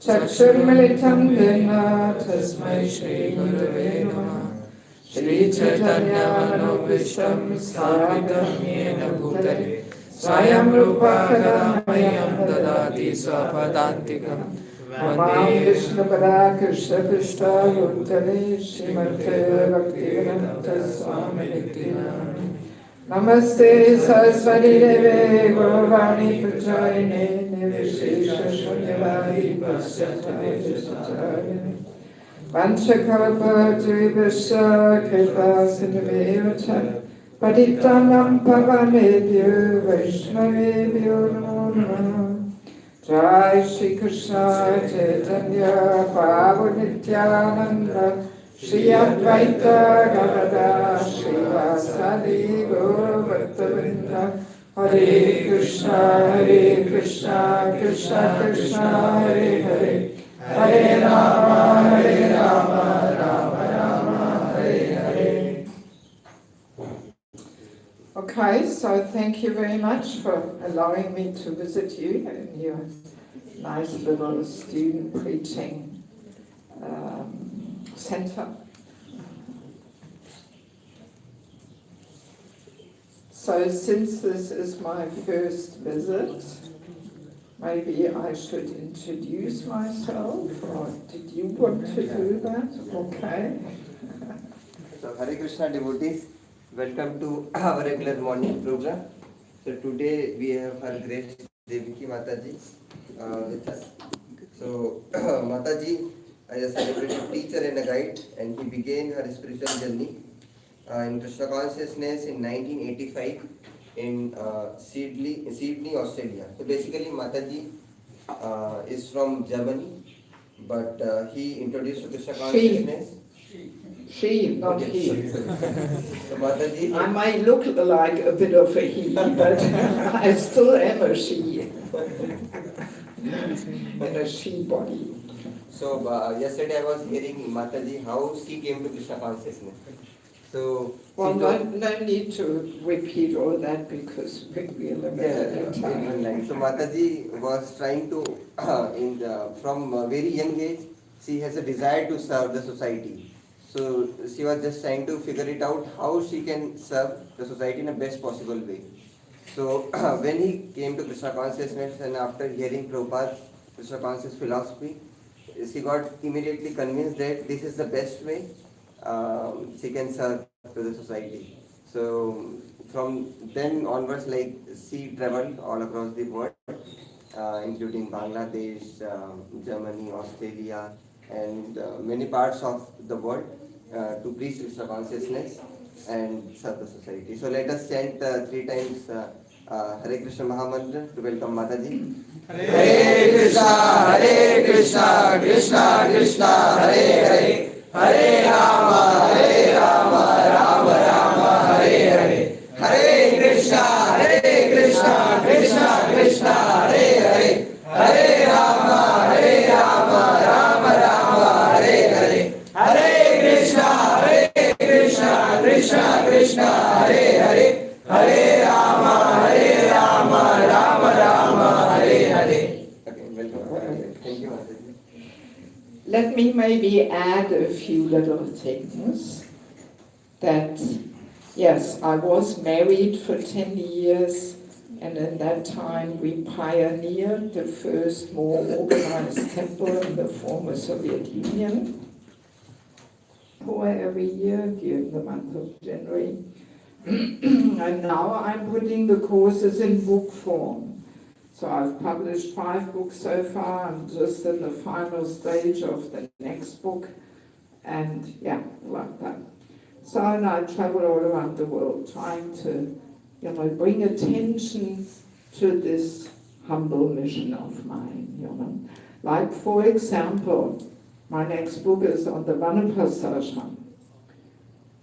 चक्षुर्मिलितं येन तस्मै श्रीगुरवे नमः। श्रीचैतन्यमनोभीष्टं स्थापितं येन भूतले स्वयं रूपा कदा मह्यं ददाति स्वपदान्तिकं। वन्दे विष्णुपदा कृष्णपृष्ठाभूतले श्रीमते भक्तिवेदान्त स्वामिनिति नामिने। नमस्ते सरस्वती देवे गौरवाणी प्रचारिणे निर्विशेषशून्यवादी पश्चात्परदेशिने। वंशकल्पतरुभ्यश्च कृपासिन्धुभ्येव च पतितानां पावनेभ्यो वैष्णवेभ्यो नमो नमः। जय श्री कृष्ण चैतन्य प्रभु नित्यानंद श्री अद्वैत गदाधर श्रीवासादि गौर भक्तवृंद। हरे कृष्णा कृष्णा कृष्णा हरे हरे, हरे Ram Ram Ram Hare Hare. Okay, so thank you very much for allowing me to visit you in your nice little student preaching center. So since this is my first visit, maybe I should introduce myself, or did you want to do that? Okay. So Hare Krishna devotees, welcome to our regular morning program. So today we have Her Grace Devaki Mataji with us. So Mataji is a celebrated teacher and a guide, and he began her spiritual journey in Krishna consciousness in 1985 in Sydney, Australia. So basically Mataji is from Germany, but he introduced to Krishna consciousness. She, not Okay, he. So Mataji, I might look like a bit of a he, but I still am a she. In a she body. So yesterday I was hearing Mataji how she came to Krishna consciousness. So well, no need to repeat all that because we are limited in time. So Mataji was trying to from a very young age she has a desire to serve the society. So she was just trying to figure it out how she can serve the society in the best possible way. So when he came to Krishna consciousness and after hearing Prabhupada's Krishna conscious philosophy, she got immediately convinced that this is the best way she can serve to the society. So from then onwards, like she traveled all across the world, including Bangladesh, Germany, Australia, and many parts of the world to preach Krishna consciousness and serve the society. So let us chant 3 times Hare Krishna Mahamantra to welcome Mataji. Hare Krishna, Krishna Krishna, Hare Hare, Hare Rama, Rama Rama, Hare Hare. Hare Krishna, Krishna Krishna, Hare Hare, Hare Rama, Rama Rama, Hare Hare. Hare Krishna, Krishna Krishna, Hare Hare, Hare Rama, Rama Rama, Hare Hare. Okay, welcome. Thank you, Mataji. Let me maybe add a few little things. That, yes, I was married for 10 years, and in that time we pioneered the first more organized temple in the former Soviet Union, for every year during the month of January. And now I'm putting the courses in book form. So I've published 5 books so far. I'm just in the final stage of the next book. And yeah, like that. So and I travel all around the world trying to, bring attention to this humble mission of mine, Like, for example, my next book is on the Vanaprastha.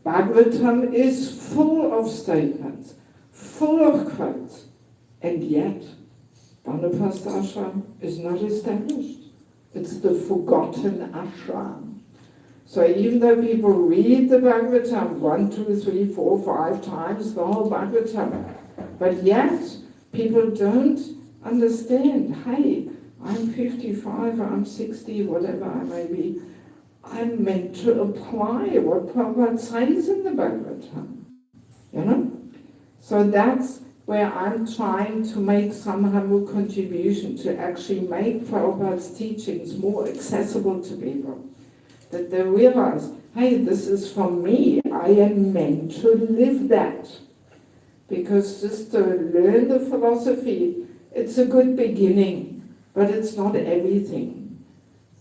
Bhagavatam is full of statements, full of quotes, and yet Vanaprastha is not established. It's the forgotten ashram. So even though people read the Bhagavatam 1, 2, 3, 4, 5 times, the whole Bhagavatam, but yet people don't understand, hey, I'm 55, I'm 60, whatever I may be, I'm meant to apply what Prabhupada says in the Bhagavatam, So that's where I'm trying to make some humble contribution to actually make Prabhupada's teachings more accessible to people. That they realize, hey, this is from me, I am meant to live that. Because just to learn the philosophy, it's a good beginning, but it's not everything.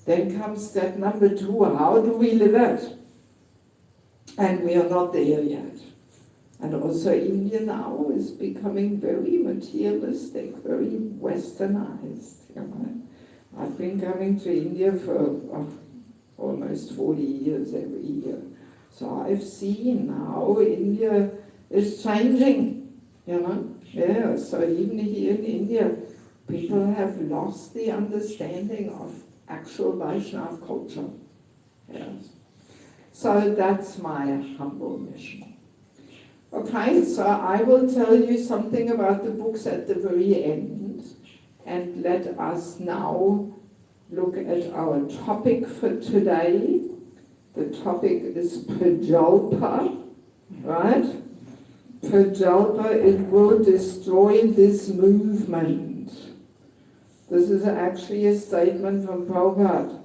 Then comes step number 2, how do we live it? And we are not there yet. And also India now is becoming very materialistic, very westernized. I've been coming to India for almost 40 years every year. So I've seen how India is changing, Yeah, so even here in India, people have lost the understanding of actual Vaishnava culture. Yes. So that's my humble mission. Okay, so I will tell you something about the books at the very end, and let us now look at our topic for today. The topic is Prajalpa, right? Prajalpa, it will destroy this movement. This is actually a statement from Prabhupada,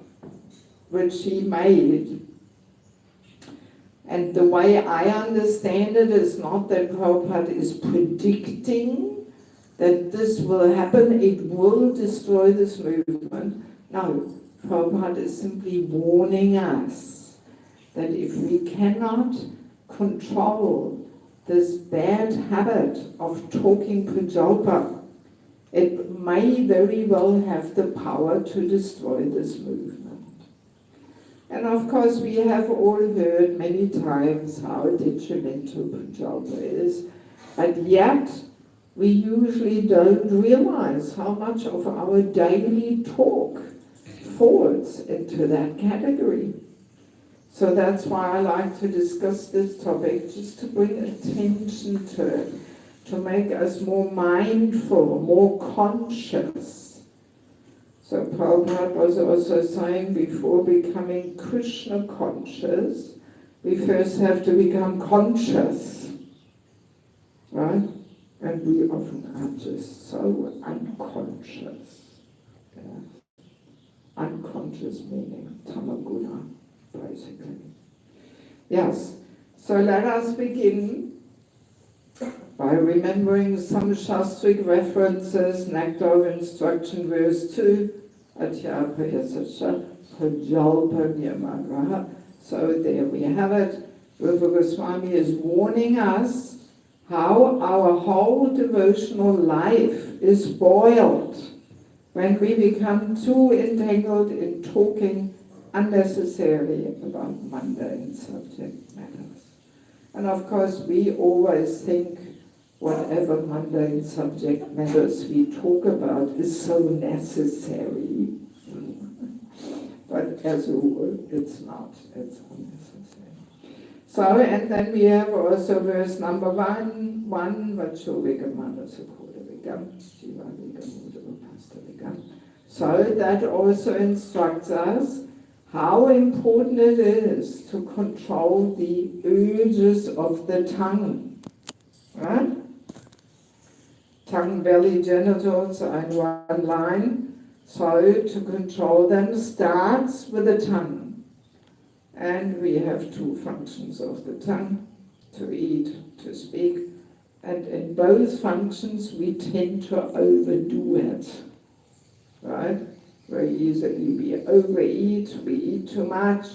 which he made. And the way I understand it is not that Prabhupada is predicting that this will happen, it will destroy this movement. No, Prabhupada is simply warning us that if we cannot control this bad habit of talking Prajalpa, it may very well have the power to destroy this movement. And of course we have all heard many times how detrimental Prajalpa is, but yet we usually don't realize how much of our daily talk falls into that category. So that's why I like to discuss this topic, just to bring attention to it, to make us more mindful, more conscious. So Prabhupada was also saying before becoming Krishna conscious, we first have to become conscious, right? And we often are just so unconscious. Yeah. Unconscious meaning tamaguna, basically. Yes, so let us begin by remembering some Shastric references. Nectar of Instruction, verse 2, Atyapayasasha Prajalpa Niyamagraha. So there we have it. Rupa Goswami is warning us how our whole devotional life is spoiled when we become too entangled in talking unnecessarily about mundane subject matters. And of course we always think whatever mundane subject matters we talk about is so necessary. But as a rule, it's not. It's unnecessary. So, and then we have also verse number 1, Vachuvika Supurvika, Jivavika Mudavapastarika. So that also instructs us how important it is to control the urges of the tongue. Right? Tongue, belly, genitals are in one line. So to control them starts with the tongue. And we have two functions of the tongue, to eat, to speak. And in both functions we tend to overdo it. Right? Very easily we overeat, we eat too much.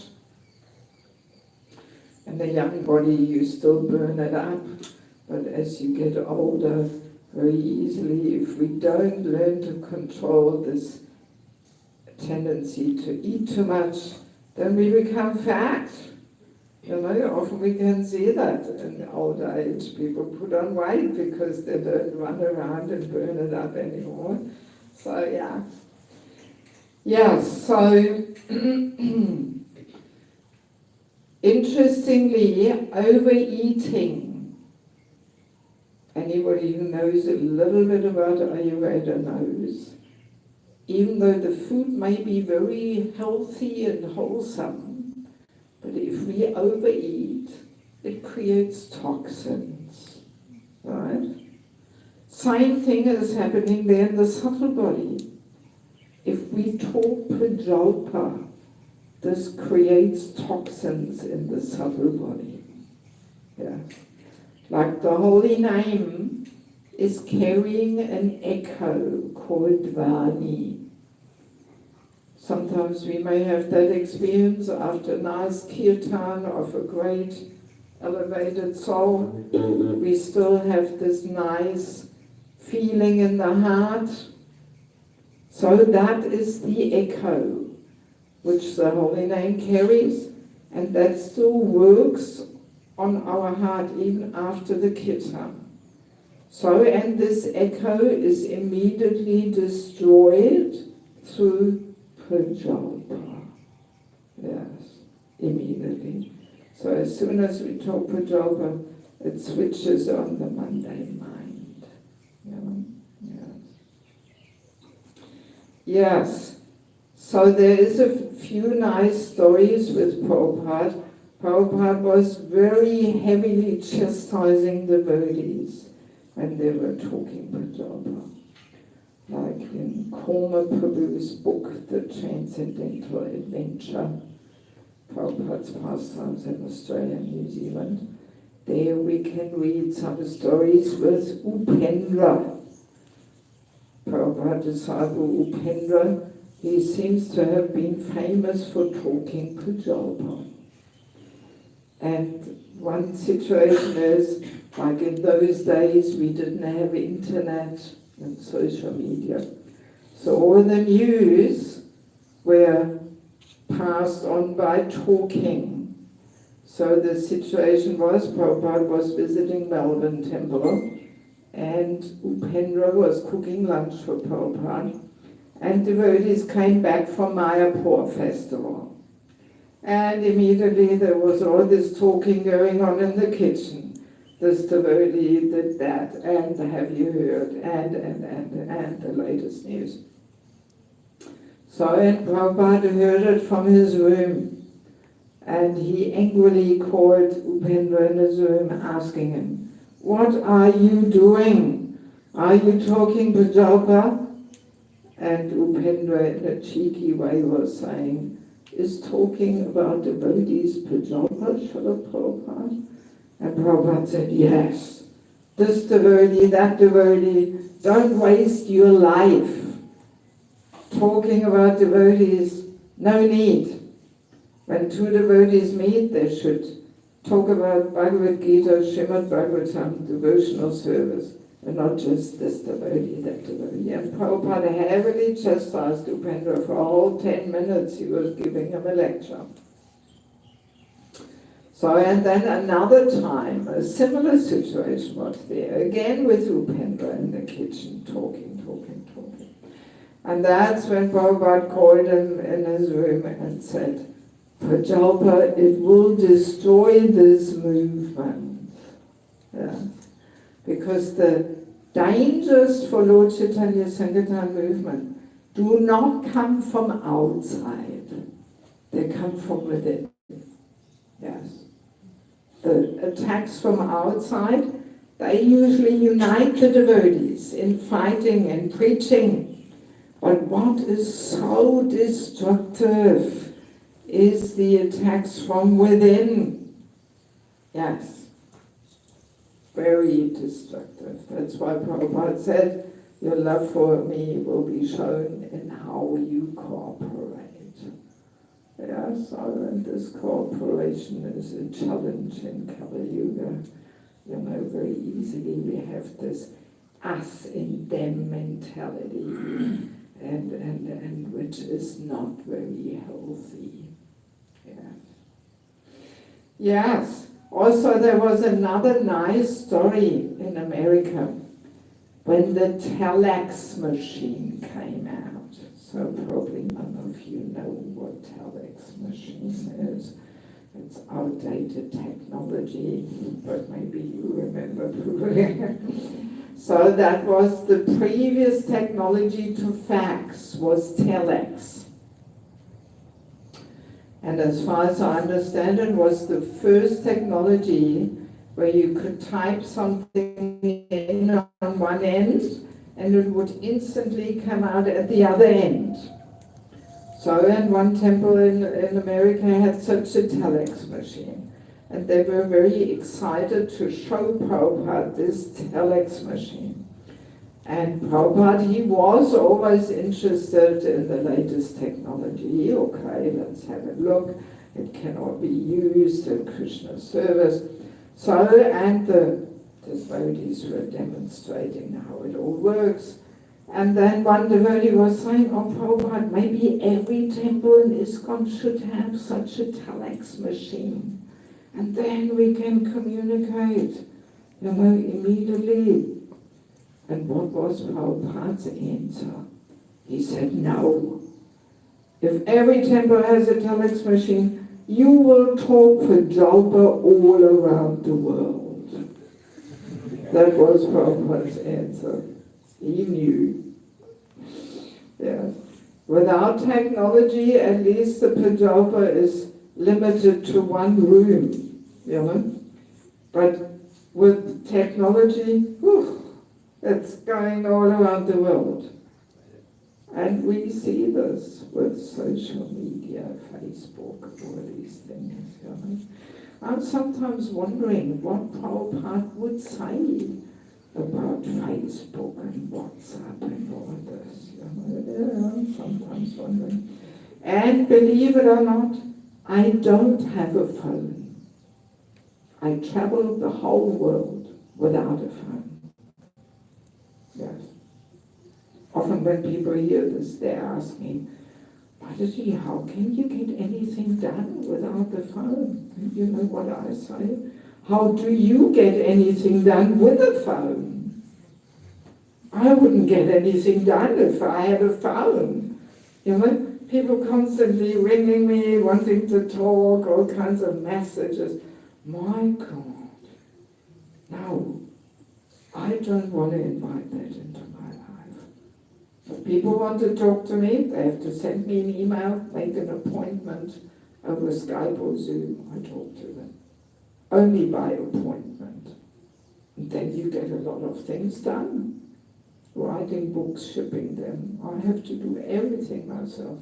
In the young body you still burn it up. But as you get older, very easily, if we don't learn to control this tendency to eat too much, then we become fat. You know, often we can see that in old age. People put on weight because they don't run around and burn it up anymore. So, yeah. Yeah, so interestingly, overeating. Anybody who knows a little bit about Ayurveda knows, even though the food may be very healthy and wholesome, but if we overeat, it creates toxins, right? Same thing is happening there in the subtle body. If we talk Prajalpa, this creates toxins in the subtle body. Yeah. Like the holy name is carrying an echo called Vani. Sometimes we may have that experience after a nice kirtan of a great elevated soul. We still have this nice feeling in the heart. So that is the echo which the holy name carries, and that still works on our heart even after the kirtan. So, and this echo is immediately destroyed through Prajalpa. Yes, immediately. So as soon as we talk Prajalpa, it switches on the mundane mind. Yes. So there is a few nice stories with Prabhupada Prabhupada was very heavily chastising the devotees when they were talking Pujapa. Like in Koma Prabhu's book, The Transcendental Adventure, Prabhupada's pastimes in Australia and New Zealand, there we can read some stories with Upendra. Prabhupada disciple Upendra, he seems to have been famous for talking Pujapa. And one situation is, like in those days we didn't have internet and social media. So all the news were passed on by talking. So the situation was, Prabhupada was visiting Melbourne Temple and Upendra was cooking lunch for Prabhupada, and devotees came back from Mayapur festival. And immediately there was all this talking going on in the kitchen. This devotee did that, and have you heard, and the latest news. So and Prabhupada heard it from his room, and he angrily called Upendra in his room, asking him, "What are you doing? Are you talking Pujapa?" And Upendra, in a cheeky way, was saying, "Is talking about devotees Pujapa, Srila Prabhupada?" And Prabhupada said, "Yes. This devotee, that devotee, don't waste your life talking about devotees. No need. When two devotees meet, they should talk about Bhagavad Gita, Srimad Bhagavatam, devotional service, and not just this devotee, that devotee." And Prabhupada heavily chastised Upendra for a whole 10 minutes. He was giving him a lecture. So, and then another time, a similar situation was there, again with Upendra in the kitchen, talking. And that's when Prabhupada called him in his room and said, "Prajalpa, it will destroy this movement." Yeah. Because the dangers for Lord Chaitanya Sankirtan movement do not come from outside. They come from within. Yes. The attacks from outside, they usually unite the devotees in fighting and preaching. But what is so destructive is the attacks from within. Yes. Very destructive. That's why Prabhupada said, "Your love for me will be shown in how you cooperate." Yes, and this cooperation is a challenge in Kali Yuga. You know, very easily we have this us and them mentality, and which is not very healthy. Yeah. Yes. Also, there was another nice story in America when the telex machine came out. So probably none of you know what telex machine is. It's outdated technology, but maybe you remember. So that was the previous technology to fax, was telex. And as far as I understand it, was the first technology where you could type something in on one end and it would instantly come out at the other end. So in one temple in America had such a telex machine. And they were very excited to show Prabhupada this telex machine. And Prabhupada, he was always interested in the latest technology. Okay, let's have a look. It cannot be used in Krishna service. So, and the devotees were demonstrating how it all works. And then one devotee was saying, "Oh, Prabhupada, maybe every temple in ISKCON should have such a telex machine. And then we can communicate, immediately." And what was Prabhupada's answer? He said, "No. If every temple has a telex machine, you will talk for Jalpa all around the world." That was Prabhupada's answer. He knew. Yeah. Without technology, at least the Prajalpa is limited to one room, you know. But with technology, whew, it's going all around the world. And we see this with social media, Facebook, all these things, you know. I'm sometimes wondering what Prabhupada would say about Facebook and WhatsApp and all this, you know. Yeah, I'm sometimes wondering. And believe it or not, I don't have a phone. I travel the whole world without a phone. Yes. Often when people hear this, they ask me, Mataji, how can you get anything done without the phone? And you know what I say? How do you get anything done with a phone? I wouldn't get anything done if I had a phone. You know, people constantly ringing me, wanting to talk, all kinds of messages. My God. No, I don't want to invite that into my life. If people want to talk to me, they have to send me an email, make an appointment over Skype or Zoom. I talk to them. Only by appointment. And then you get a lot of things done. Writing books, shipping them. I have to do everything myself.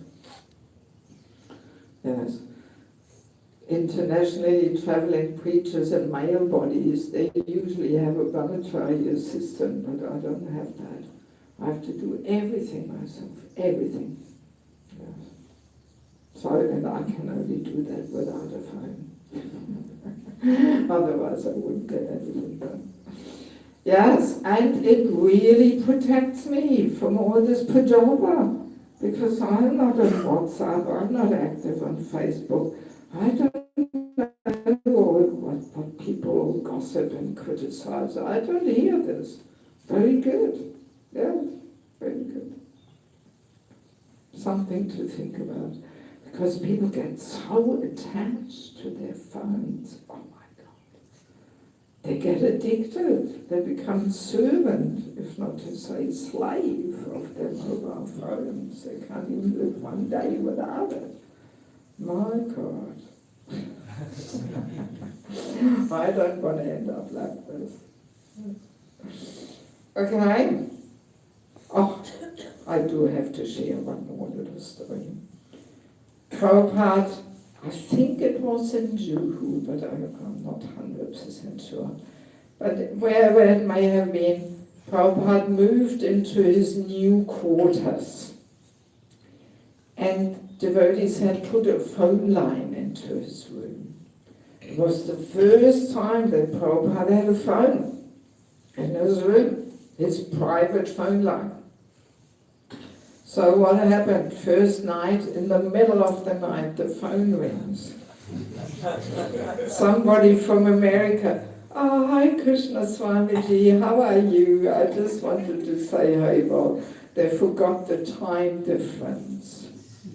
Yes. Internationally traveling preachers and male bodies, they usually have a Bhagawatam assistant, but I don't have that. I have to do everything myself, everything. Yes. So, and I can only do that without a phone. Otherwise I wouldn't get anything done. Yes, and it really protects me from all this pajama, because I'm not on WhatsApp, I'm not active on Facebook. I don't know what people gossip and criticize. I don't hear this. Very good. Yes, very good. Something to think about. Because people get so attached to their phones. Oh my God. They get addicted. They become servant, if not to say slave, of their mobile phones. They can't even live one day without it. My God. I don't want to end up like this. Okay. Oh, I do have to share one more little story. Prabhupada, I think it was in Juhu, but I'm not 100% sure. But wherever it may have been, Prabhupada moved into his new quarters. And devotees had put a phone line into his room. It was the first time that Prabhupada had a phone in his room, his private phone line. So what happened? First night, in the middle of the night, the phone rings. Somebody from America. Oh, hi Krishna Swamiji, how are you? I just wanted to say hi. Well, they forgot the time difference.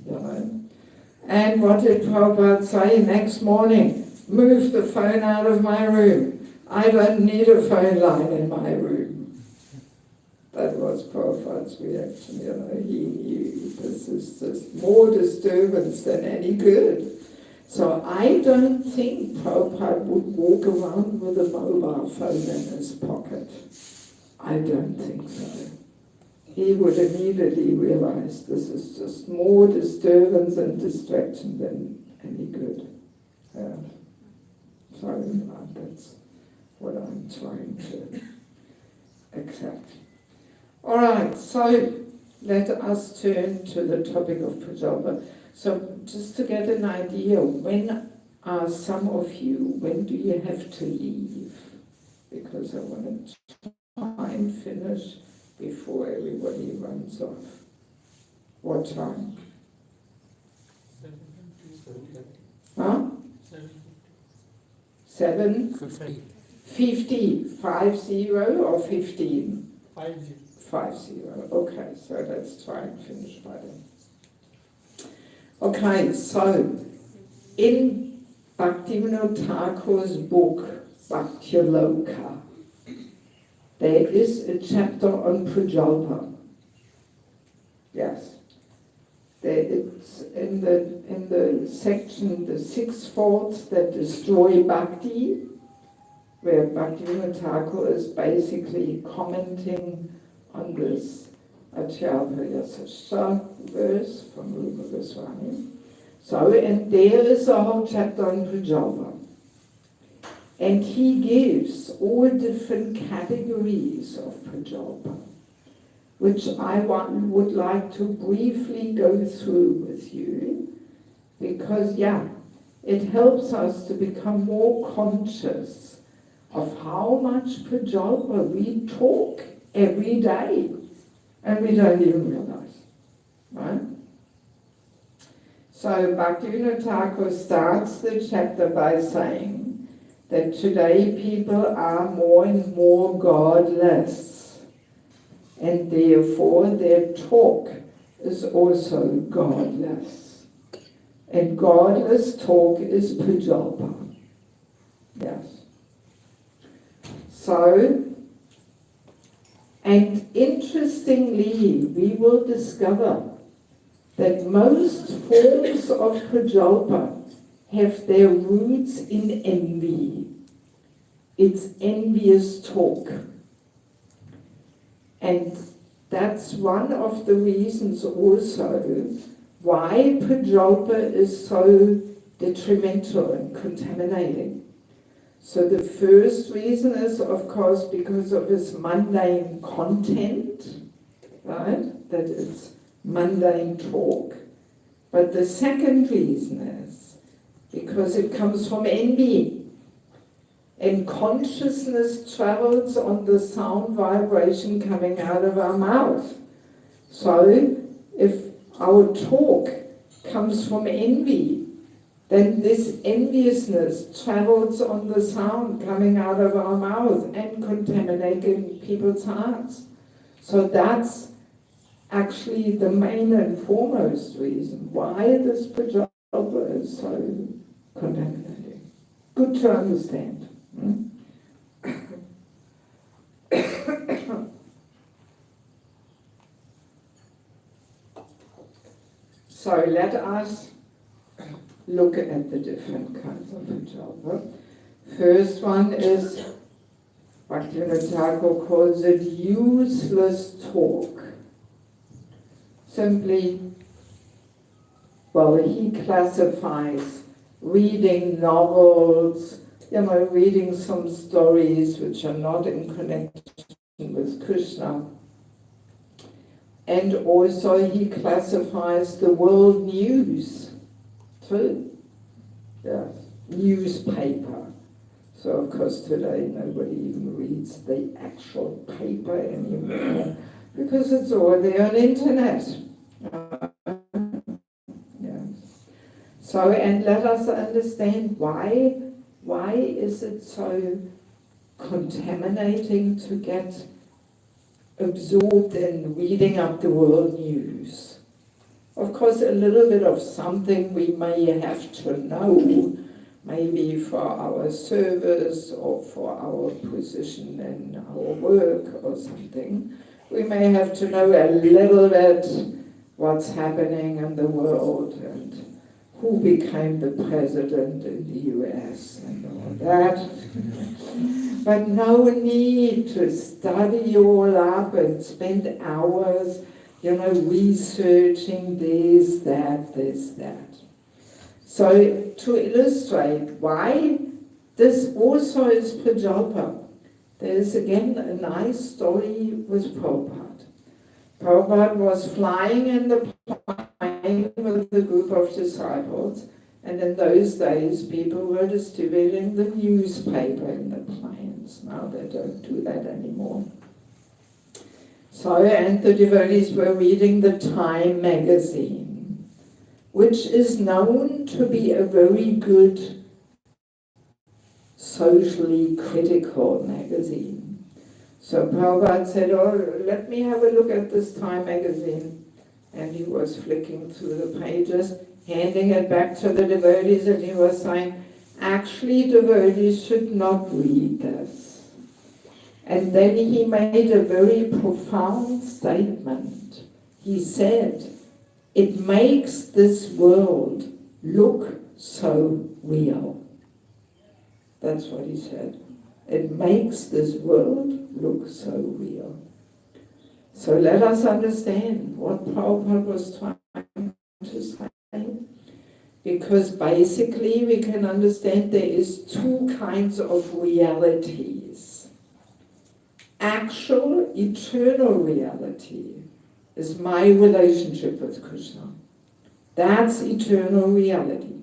You know? And what did Prabhupada say? Next morning, move the phone out of my room. I don't need a phone line in my room. That was Prabhupada's reaction. You know, he knew this is just more disturbance than any good. So I don't think Prabhupada would walk around with a mobile phone in his pocket. I don't think so. He would immediately realize this is just more disturbance and distraction than any good. So that's what I'm trying to accept. All right, so let us turn to the topic of Prajapa. So just to get an idea, when are some of you, when do you have to leave? Because I want to try and finish before everybody runs off. What time? 7:50. Huh? 7:50. 50 or 15? 50. 50. Okay, so let's try and finish by then. Okay, so in Bhaktivinoda Thakur's book, Bhaktiloka, there is a chapter on Prajalpa. Yes. It's in the section, the 6 faults that destroy bhakti, where Bhaktivinoda Thakur is basically commenting on this Achyapayasasya verse from Rupa Goswami. So, and there is a whole chapter on Prajalpa. And he gives all different categories of Prajalpa, which I would like to briefly go through with you, because, it helps us to become more conscious of how much Prajalpa we talk every day, and we don't even realize, right? So Bhaktivinoda Thakur starts the chapter by saying that today people are more and more godless, and therefore their talk is also godless. And godless talk is Prajalpa. Yes. So, and interestingly, we will discover that most forms of Prajalpa have their roots in envy. It's envious talk. And that's one of the reasons also why Prajalpa is so detrimental and contaminating. So the first reason is, of course, because of its mundane content, right? That it's mundane talk. But the second reason is because it comes from envy. And consciousness travels on the sound vibration coming out of our mouth. So if our talk comes from envy, then this enviousness travels on the sound coming out of our mouth and contaminating people's hearts. So that's actually the main and foremost reason why this Prajalpa is so contaminating. Good to understand. So let us look at the different kinds of Prajalpa. First one is, Bhaktivinoda Thakur calls it useless talk. Simply, well, he classifies reading novels, reading some stories which are not in connection with Krishna. And also he classifies the world news too. Yes, newspaper. So of course today nobody even reads the actual paper anymore because it's all there on the internet. Yes. So, and let us understand why is it so contaminating to get absorbed in reading up the world news. Of course, a little bit of something we may have to know, maybe for our service or for our position in our work or something. We may have to know a little bit what's happening in the world and who became the president in the US and all that. But no need to study all up and spend hours, researching this, that. So to illustrate why this also is Prajalpa, there's again a nice story with Prabhupada. Prabhupada was flying in the plane with a group of disciples, and in those days people were distributing the newspaper in the planes. Now they don't do that anymore. So, and the devotees were reading the Time magazine, which is known to be a very good socially critical magazine. So Prabhupada said, let me have a look at this Time magazine. And he was flicking through the pages, handing it back to the devotees, and he was saying, actually devotees should not read this. And then he made a very profound statement. He said, It makes this world look so real. That's what he said. It makes this world look so real. So let us understand what Prabhupada was trying to say. Because basically we can understand there is two kinds of realities. Actual, eternal reality is my relationship with Krishna. That's eternal reality.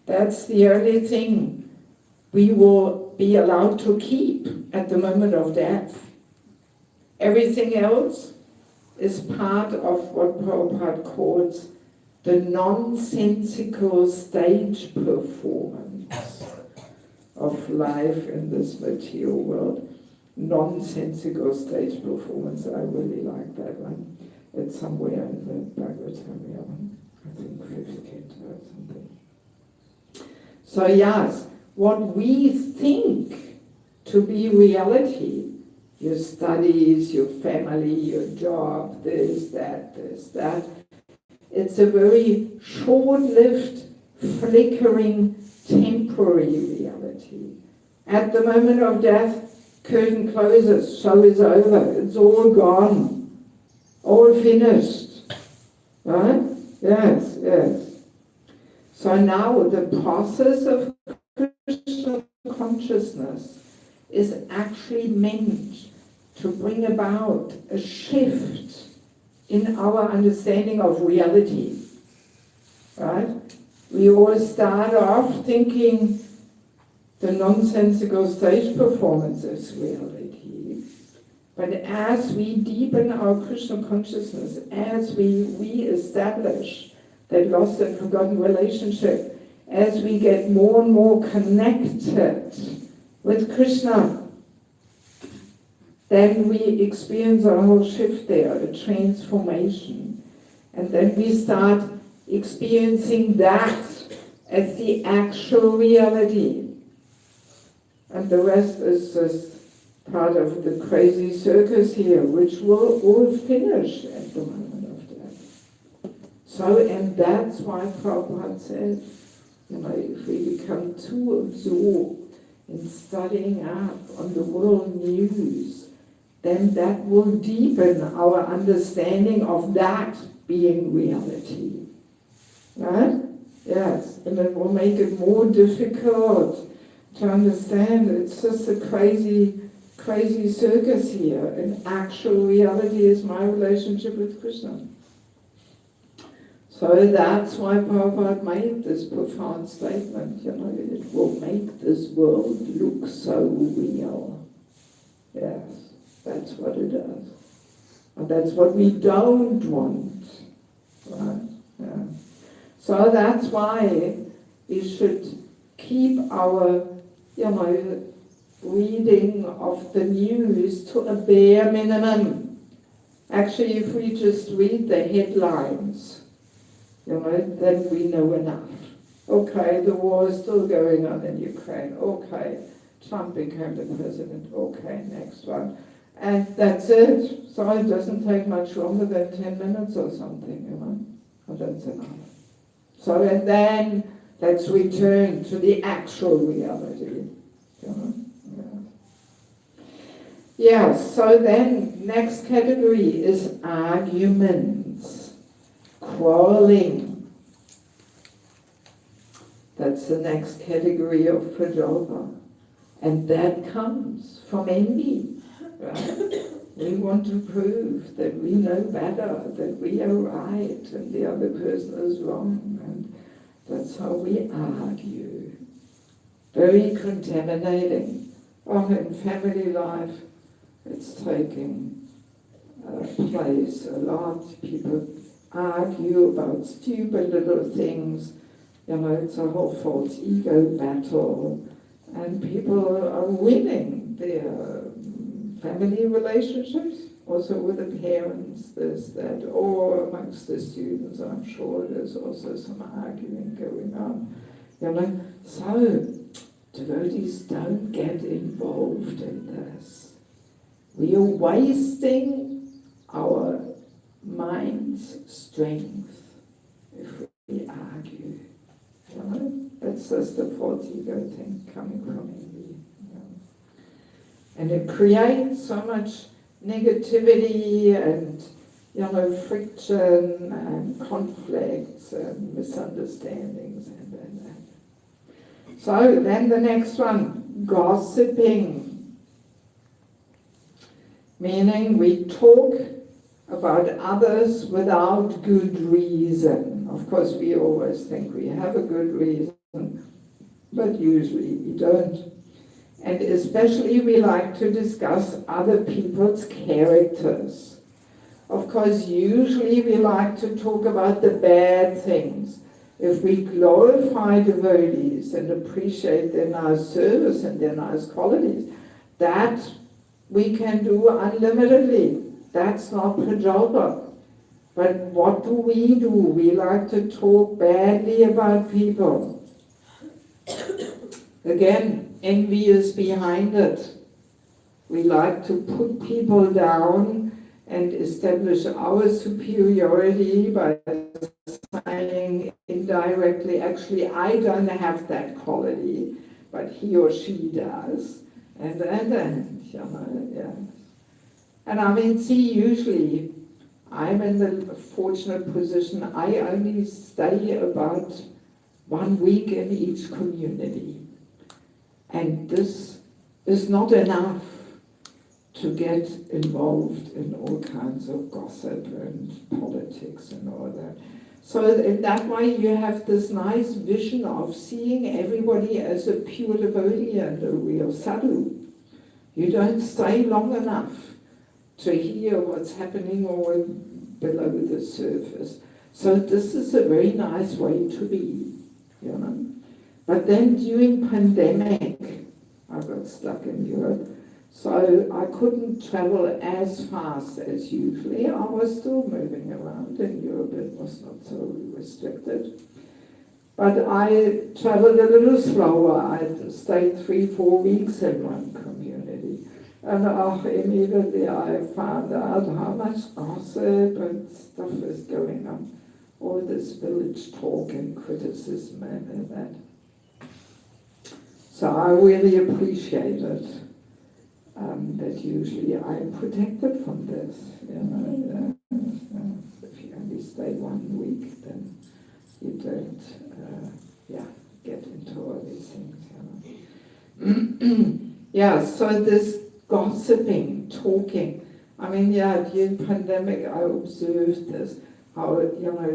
That's the only thing we will be allowed to keep at the moment of death. Everything else is part of what Prabhupada calls the nonsensical stage performance of life in this material world. Nonsensical stage performance, I really like that one. It's somewhere in the Bhagawatam, I think 15th or something. So yes, what we think to be reality, your studies, your family, your job, this, that, it's a very short-lived, flickering, temporary reality. At the moment of death, curtain closes, show is over, it's all gone, all finished. Right? Yes, yes. So now the process of Krishna consciousness is actually meant to bring about a shift in our understanding of reality. Right? We all start off thinking the nonsensical stage performance is reality. But as we deepen our Krishna consciousness, as we re-establish that lost and forgotten relationship, as we get more and more connected with Krishna, then we experience a whole shift there, a transformation. And then we start experiencing that as the actual reality. And the rest is just part of the crazy circus here, which will all finish at the moment of death. So, and that's why Prabhupada said, if we become too absorbed in studying up on the world news, then that will deepen our understanding of that being reality. Right? Yes, and it will make it more difficult to understand. It's just a crazy circus here, and actual reality is my relationship with Krishna. So that's why Prabhupada made this profound statement, it will make this world look so real. Yes, that's what it does. And that's what we don't want. Right? Yeah. So that's why we should keep our reading of the news to a bare minimum. Actually, if we just read the headlines, then we know enough. Okay, the war is still going on in Ukraine. Okay, Trump became the president. Okay, next one. And that's it. So it doesn't take much longer than 10 minutes or something, And that's enough. So, and then let's return to the actual reality. Yes, so then next category is arguments, quarreling. That's the next category of prajalpa. And that comes from envy. Right? We want to prove that we know better, that we are right and the other person is wrong. And that's how we argue. Very contaminating. In family life, it's taking place a lot. People argue about stupid little things. It's a whole false ego battle. And people are winning their family relationships, also with the parents, this, that, or amongst the students, I'm sure there's also some arguing going on. So devotees don't get involved in this. We are wasting our mind immense strength if we argue. You know? That's just the false ego thing coming from envy. You know? And it creates so much negativity and friction and conflicts and misunderstandings and that. So then the next one, gossiping. Meaning we talk about others without good reason. Of course, we always think we have a good reason, but usually we don't. And especially we like to discuss other people's characters. Of course, usually we like to talk about the bad things. If we glorify devotees and appreciate their nice service and their nice qualities, that we can do unlimitedly. That's not prajalpa. But what do? We like to talk badly about people. Again, envy is behind it. We like to put people down and establish our superiority by saying indirectly, actually, I don't have that quality, but he or she does. And yeah. And I mean, see, usually I'm in the fortunate position, I only stay about 1 week in each community. And this is not enough to get involved in all kinds of gossip and politics and all that. So in that way you have this nice vision of seeing everybody as a pure devotee and a real sadhu. You don't stay long enough to hear what's happening all below the surface. So this is a very nice way to be, you know. But then during pandemic, I got stuck in Europe, so I couldn't travel as fast as usually. I was still moving around in Europe, it was not so restricted. But I traveled a little slower. I stayed 3-4 weeks in one community. And immediately I found out how much gossip and stuff is going on. All this village talk and criticism and that. So I really appreciate it. That usually I'm protected from this. You know, if you only stay 1 week, then you don't get into all these things. You know. Yeah, so this gossiping, talking. I mean, during pandemic I observed this, how,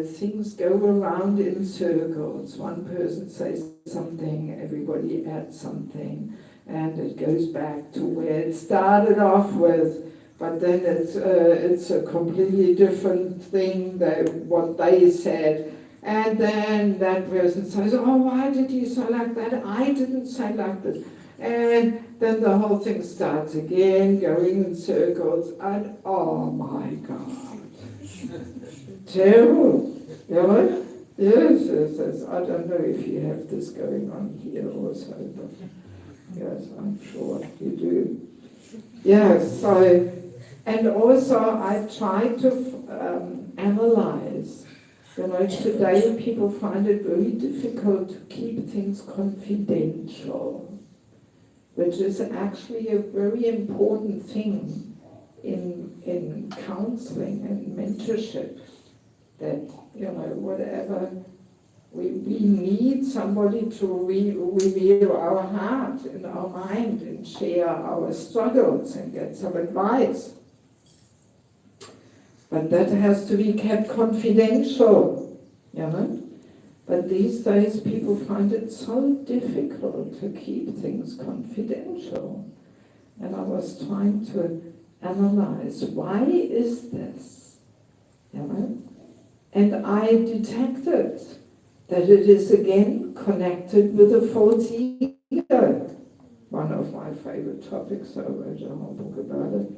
things go around in circles. One person says something, everybody adds something, and it goes back to where it started off with, but then it's a completely different thing than what they said. And then that person says, oh, why did you say like that? I didn't say like this. And then the whole thing starts again, going in circles, and oh my God. Terrible, you know? Yes. I don't know if you have this going on here also, but yes, I'm sure you do. Yes, so, and also I try to analyze. Today people find it very difficult to keep things confidential, which is actually a very important thing in counseling and mentorship. That, whatever, we need somebody to reveal our heart and our mind and share our struggles and get some advice. But that has to be kept confidential, But these days people find it so difficult to keep things confidential. And I was trying to analyze, why is this? And I detected that it is again connected with the false ego. One of my favorite topics, so I wrote a whole book about it.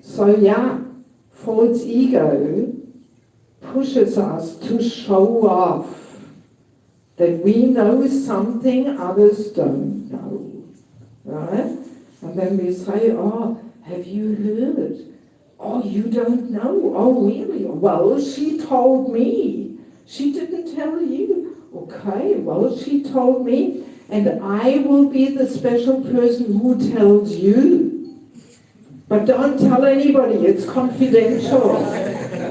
So false ego pushes us to show off that we know something others don't know, right? And then we say, oh, have you heard? Oh, you don't know? Oh, really? Well, she told me. She didn't tell you. Okay, well, she told me, and I will be the special person who tells you. But don't tell anybody, it's confidential.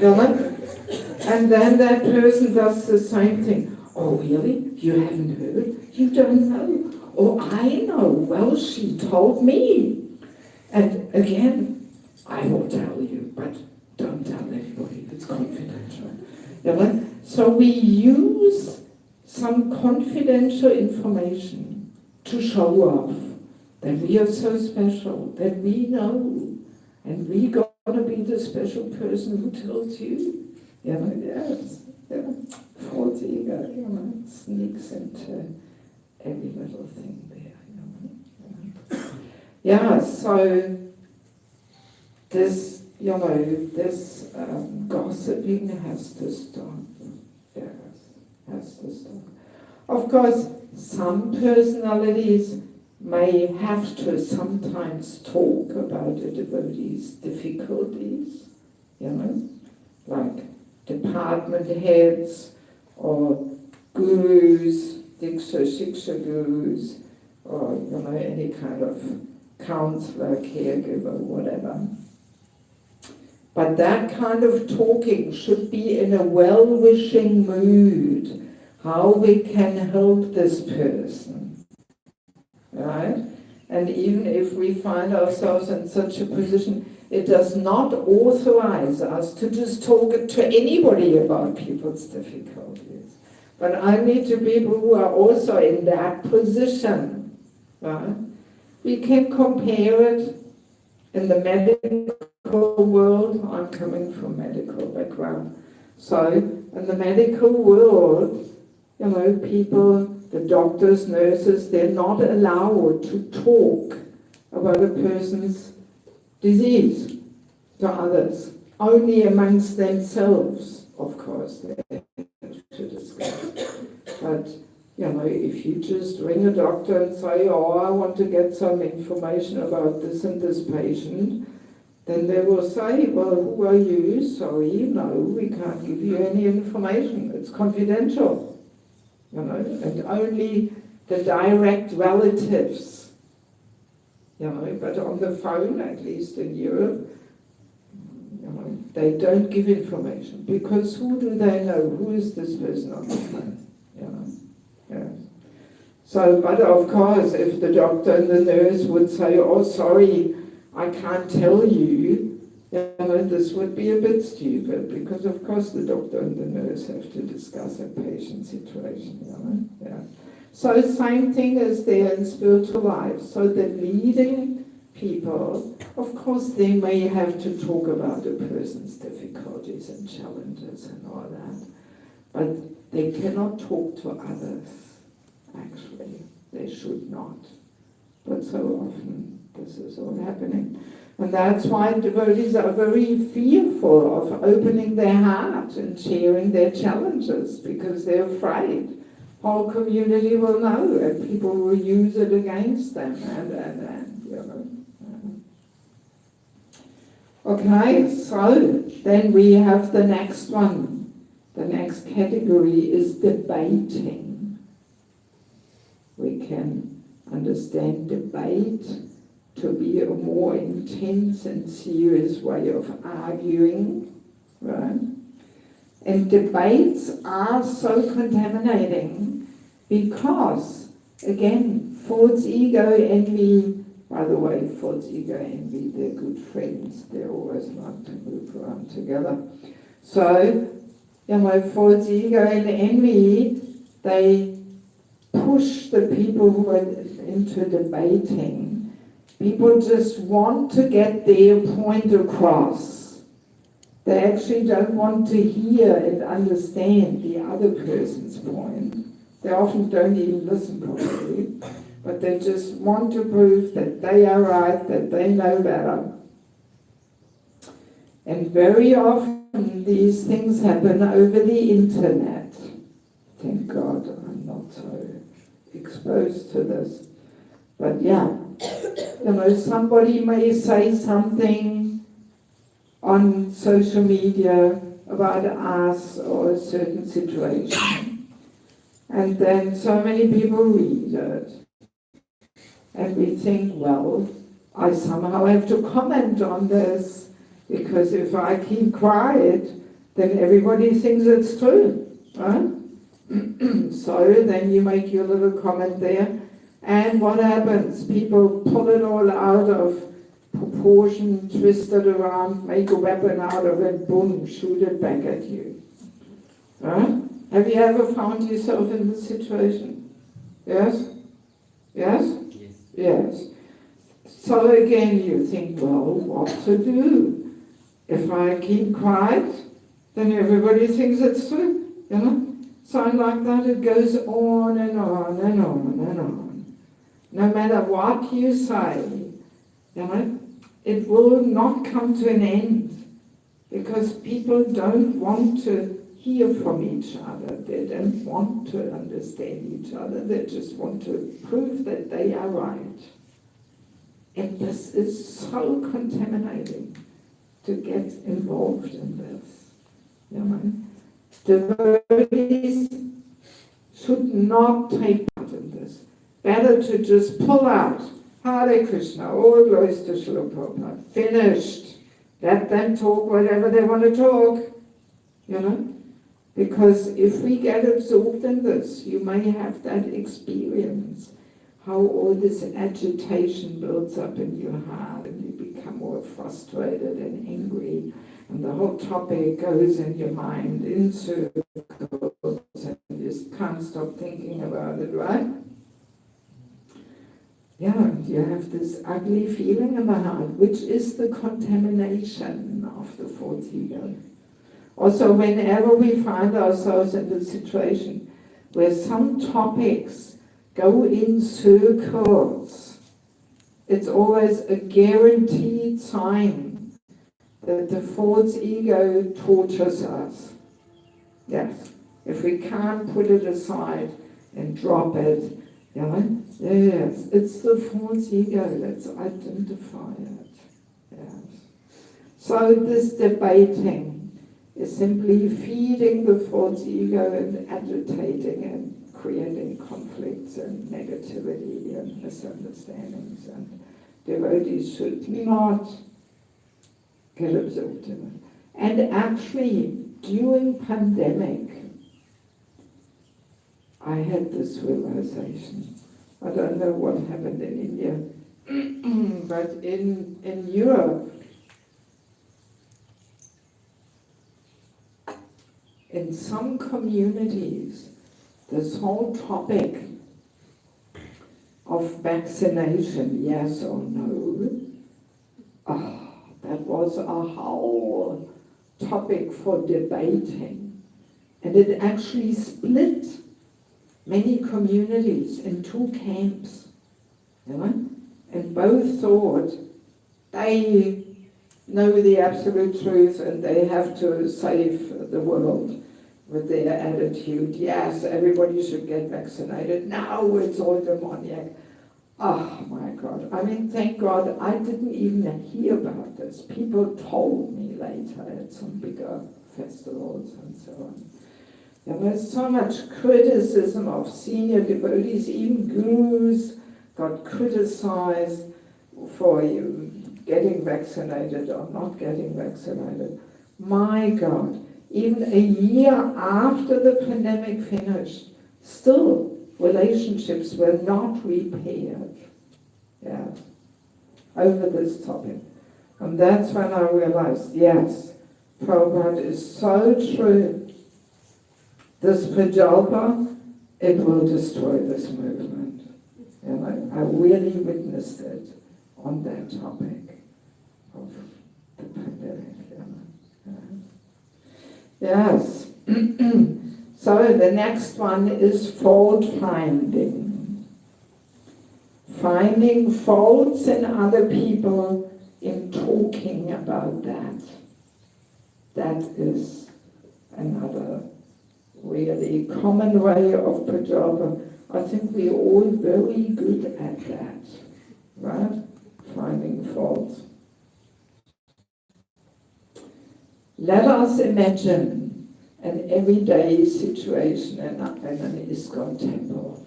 You know? And then that person does the same thing. Oh, really? You haven't heard? You don't know? Oh, I know. Well, she told me. And again, I will tell you, but don't tell anybody. It's confidential. You know? So we use some confidential information to show off that we are so special, that we know, and we got to be the special person who tells you. You know, yes, yeah. False ego, you know, sneaks into every little thing there. Yeah, so this, this gossiping has to stop. Yes, has to stop. Of course, some personalities may have to sometimes talk about a devotee's difficulties, like department heads or gurus, diksha, shiksha gurus, or any kind of counselor, caregiver, whatever. But that kind of talking should be in a well-wishing mood, how we can help this person, right? And even if we find ourselves in such a position, it does not authorize us to just talk to anybody about people's difficulties, but only to people who are also in that position, right? We can compare it in the medical world. I'm coming from medical background. So in the medical world, people, the doctors, nurses, they're not allowed to talk about a person's disease to others. Only amongst themselves, of course, they have to discuss. But if you just ring a doctor and say, oh, I want to get some information about this and this patient, then they will say, well, who are you? Sorry, no, we can't give you any information. It's confidential. And only the direct relatives, but on the phone, at least in Europe, they don't give information, because who do they know? Who is this person on the phone? Yeah. So, but of course, if the doctor and the nurse would say, oh, sorry, I can't tell you, this would be a bit stupid, because of course the doctor and the nurse have to discuss a patient situation, Yeah. So same thing as there in spiritual life. So the leading people, of course, they may have to talk about a person's difficulties and challenges and all that, but they cannot talk to others. Actually, they should not. But so often this is all happening. And that's why devotees are very fearful of opening their heart and sharing their challenges, because they're afraid. Whole community will know, and people will use it against them, Okay, so then we have the next one. The next category is debating. We can understand debate to be a more intense and serious way of arguing, right? And debates are so contaminating because, again, false ego, envy, by the way, false ego, envy, they're good friends. They always like to move around together. So, false ego and envy, they push the people who are into debating. People just want to get their point across. They actually don't want to hear and understand the other person's point. They often don't even listen properly, but they just want to prove that they are right, that they know better. And very often these things happen over the internet. Thank God I'm not so exposed to this. But yeah, somebody may say something on social media about us or a certain situation. And then so many people read it. And we think, well, I somehow have to comment on this, because if I keep quiet, then everybody thinks it's true. Right? So then you make your little comment there, and what happens? People pull it all out of proportion, twist it around, make a weapon out of it, boom, shoot it back at you. Right? Have you ever found yourself in this situation? Yes? Yes? Yes. Yes. So again you think, well, what to do? If I keep quiet, then everybody thinks it's true, you know? So like that it goes on and on and on and on. No matter what you say, you know, it will not come to an end, because people don't want to hear from each other. They don't want to understand each other. They just want to prove that they are right. And this is so contaminating to get involved in this. You know? Devotees should not take part in this. Better to just pull out. Hare Krishna, all glories to Srila Prabhupada. Finished. Let them talk whatever they want to talk. You know? Because if we get absorbed in this, you may have that experience, how all this agitation builds up in your heart and you become more frustrated and angry, and the whole topic goes in your mind in circles and you just can't stop thinking about it, right? Yeah, you have this ugly feeling in the heart, which is the contamination of the fourth ego. Also, whenever we find ourselves in the situation where some topics go in circles, it's always a guaranteed sign that the fourth ego tortures us. Yes, if we can't put it aside and drop it, you know, yes, it's the fourth ego, let's identify it. Yes. So this debating is simply feeding the false ego and agitating and creating conflicts and negativity and misunderstandings, and devotees should not get absorbed in it. And actually, during pandemic, I had this realization. I don't know what happened in India, but in Europe, in some communities, this whole topic of vaccination, yes or no, that was a whole topic for debating. And it actually split many communities in two camps, you know? And both thought they know the absolute truth and they have to save the world with their attitude. Yes, everybody should get vaccinated. Now it's all demoniac. Oh my God. I mean, thank God I didn't even hear about this. People told me later at some bigger festivals and so on. There was so much criticism of senior devotees, even gurus got criticized for getting vaccinated or not getting vaccinated. My God, even a year after the pandemic finished, still relationships were not repaired, yeah, over this topic. And that's when I realized, yes, Prabhupada is so true. This Prajalpa, it will destroy this movement. And I really witnessed it on that topic of the pandemic. Yes. So the next one is fault finding. Finding faults in other people in talking about that. That is another really common way of Prajalpa. I think we're all very good at that, right? Finding faults. Let us imagine an everyday situation in an ISKCON temple.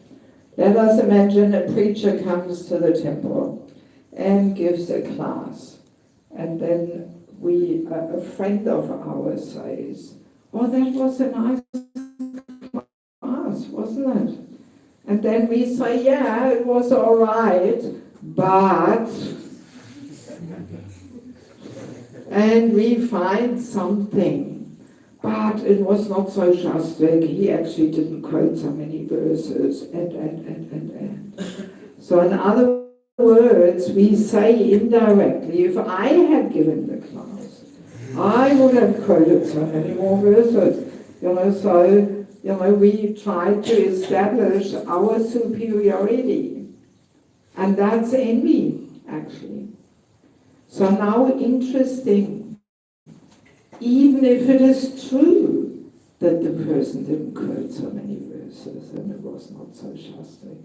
Let us imagine a preacher comes to the temple and gives a class. And then a friend of ours says, "Oh, that was a nice class, wasn't it?" And then we say, "Yeah, it was all right, but..." And we find something. But it was not so Shastic. He actually didn't quote so many verses, and. So in other words, we say indirectly, if I had given the class, I would have quoted so many more verses. So we try to establish our superiority. And that's envy, actually. So now, interesting, even if it is true that the person didn't quote so many verses and it was not so Shastic,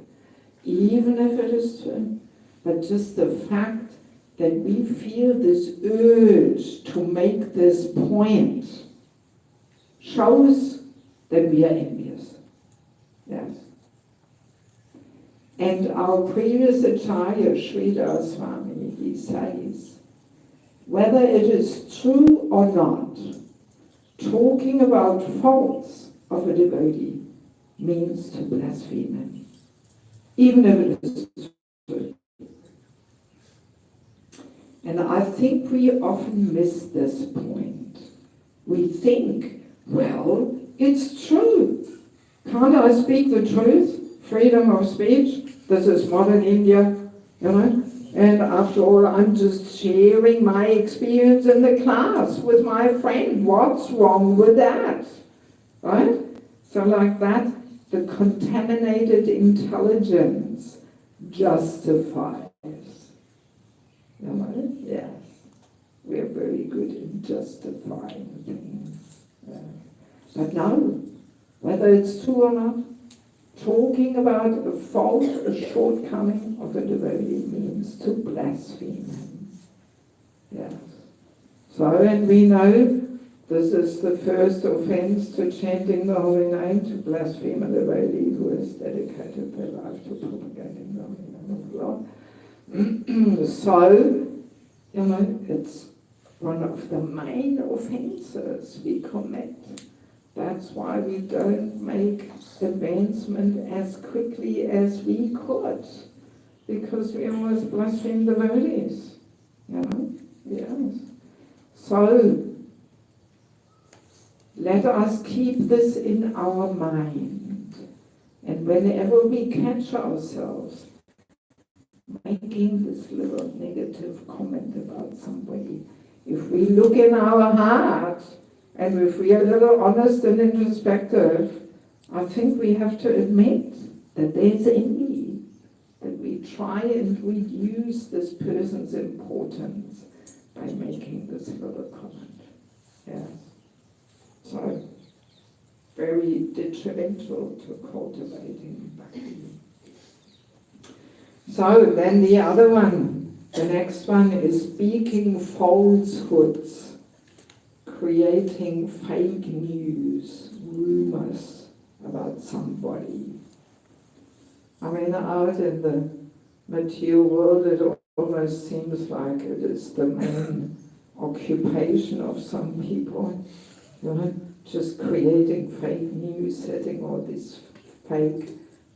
even if it is true, but just the fact that we feel this urge to make this point shows that we are envious. Yes. And our previous Acharya, Sridhar Swami, he says, whether it is true or not, talking about faults of a devotee means to blaspheme him, even if it is true. And I think we often miss this point. We think, well, it's true. Can't I speak the truth? Freedom of speech. This is modern India, And after all, I'm just sharing my experience in the class with my friend. What's wrong with that? Right? So like that, the contaminated intelligence justifies. Yes. We're very good in justifying things. But no, whether it's true or not, talking about a fault, a shortcoming of a devotee means to blaspheme him. Yes. So, and we know this is the first offense to chanting the holy name, to blaspheme a devotee who has dedicated their life to propagating the holy name of the Lord. So, it's one of the main offenses we commit. That's why we don't make advancement as quickly as we could, because we always blaspheme the devotees. Yes. So, let us keep this in our mind. And whenever we catch ourselves making this little negative comment about somebody, if we look in our heart, and if we are a little honest and introspective, I think we have to admit that there's envy, that we try and reduce this person's importance by making this little comment. Yes. So, very detrimental to cultivating bhakti. So, then the other one, the next one is speaking falsehoods, creating fake news, rumors about somebody. I mean, out in the material world, it almost seems like it is the main occupation of some people, just creating fake news, setting all these fake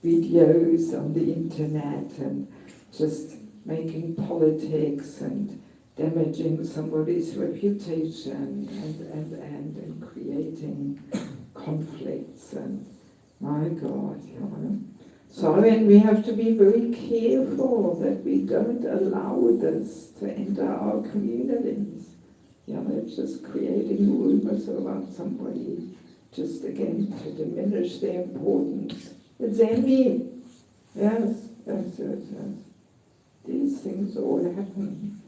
videos on the internet and just making politics and damaging somebody's reputation and creating conflicts, and my God, So, and we have to be very careful that we don't allow this to enter our communities. Just creating rumors about somebody, just again to diminish their importance. It's envy. Yes. These things all happen.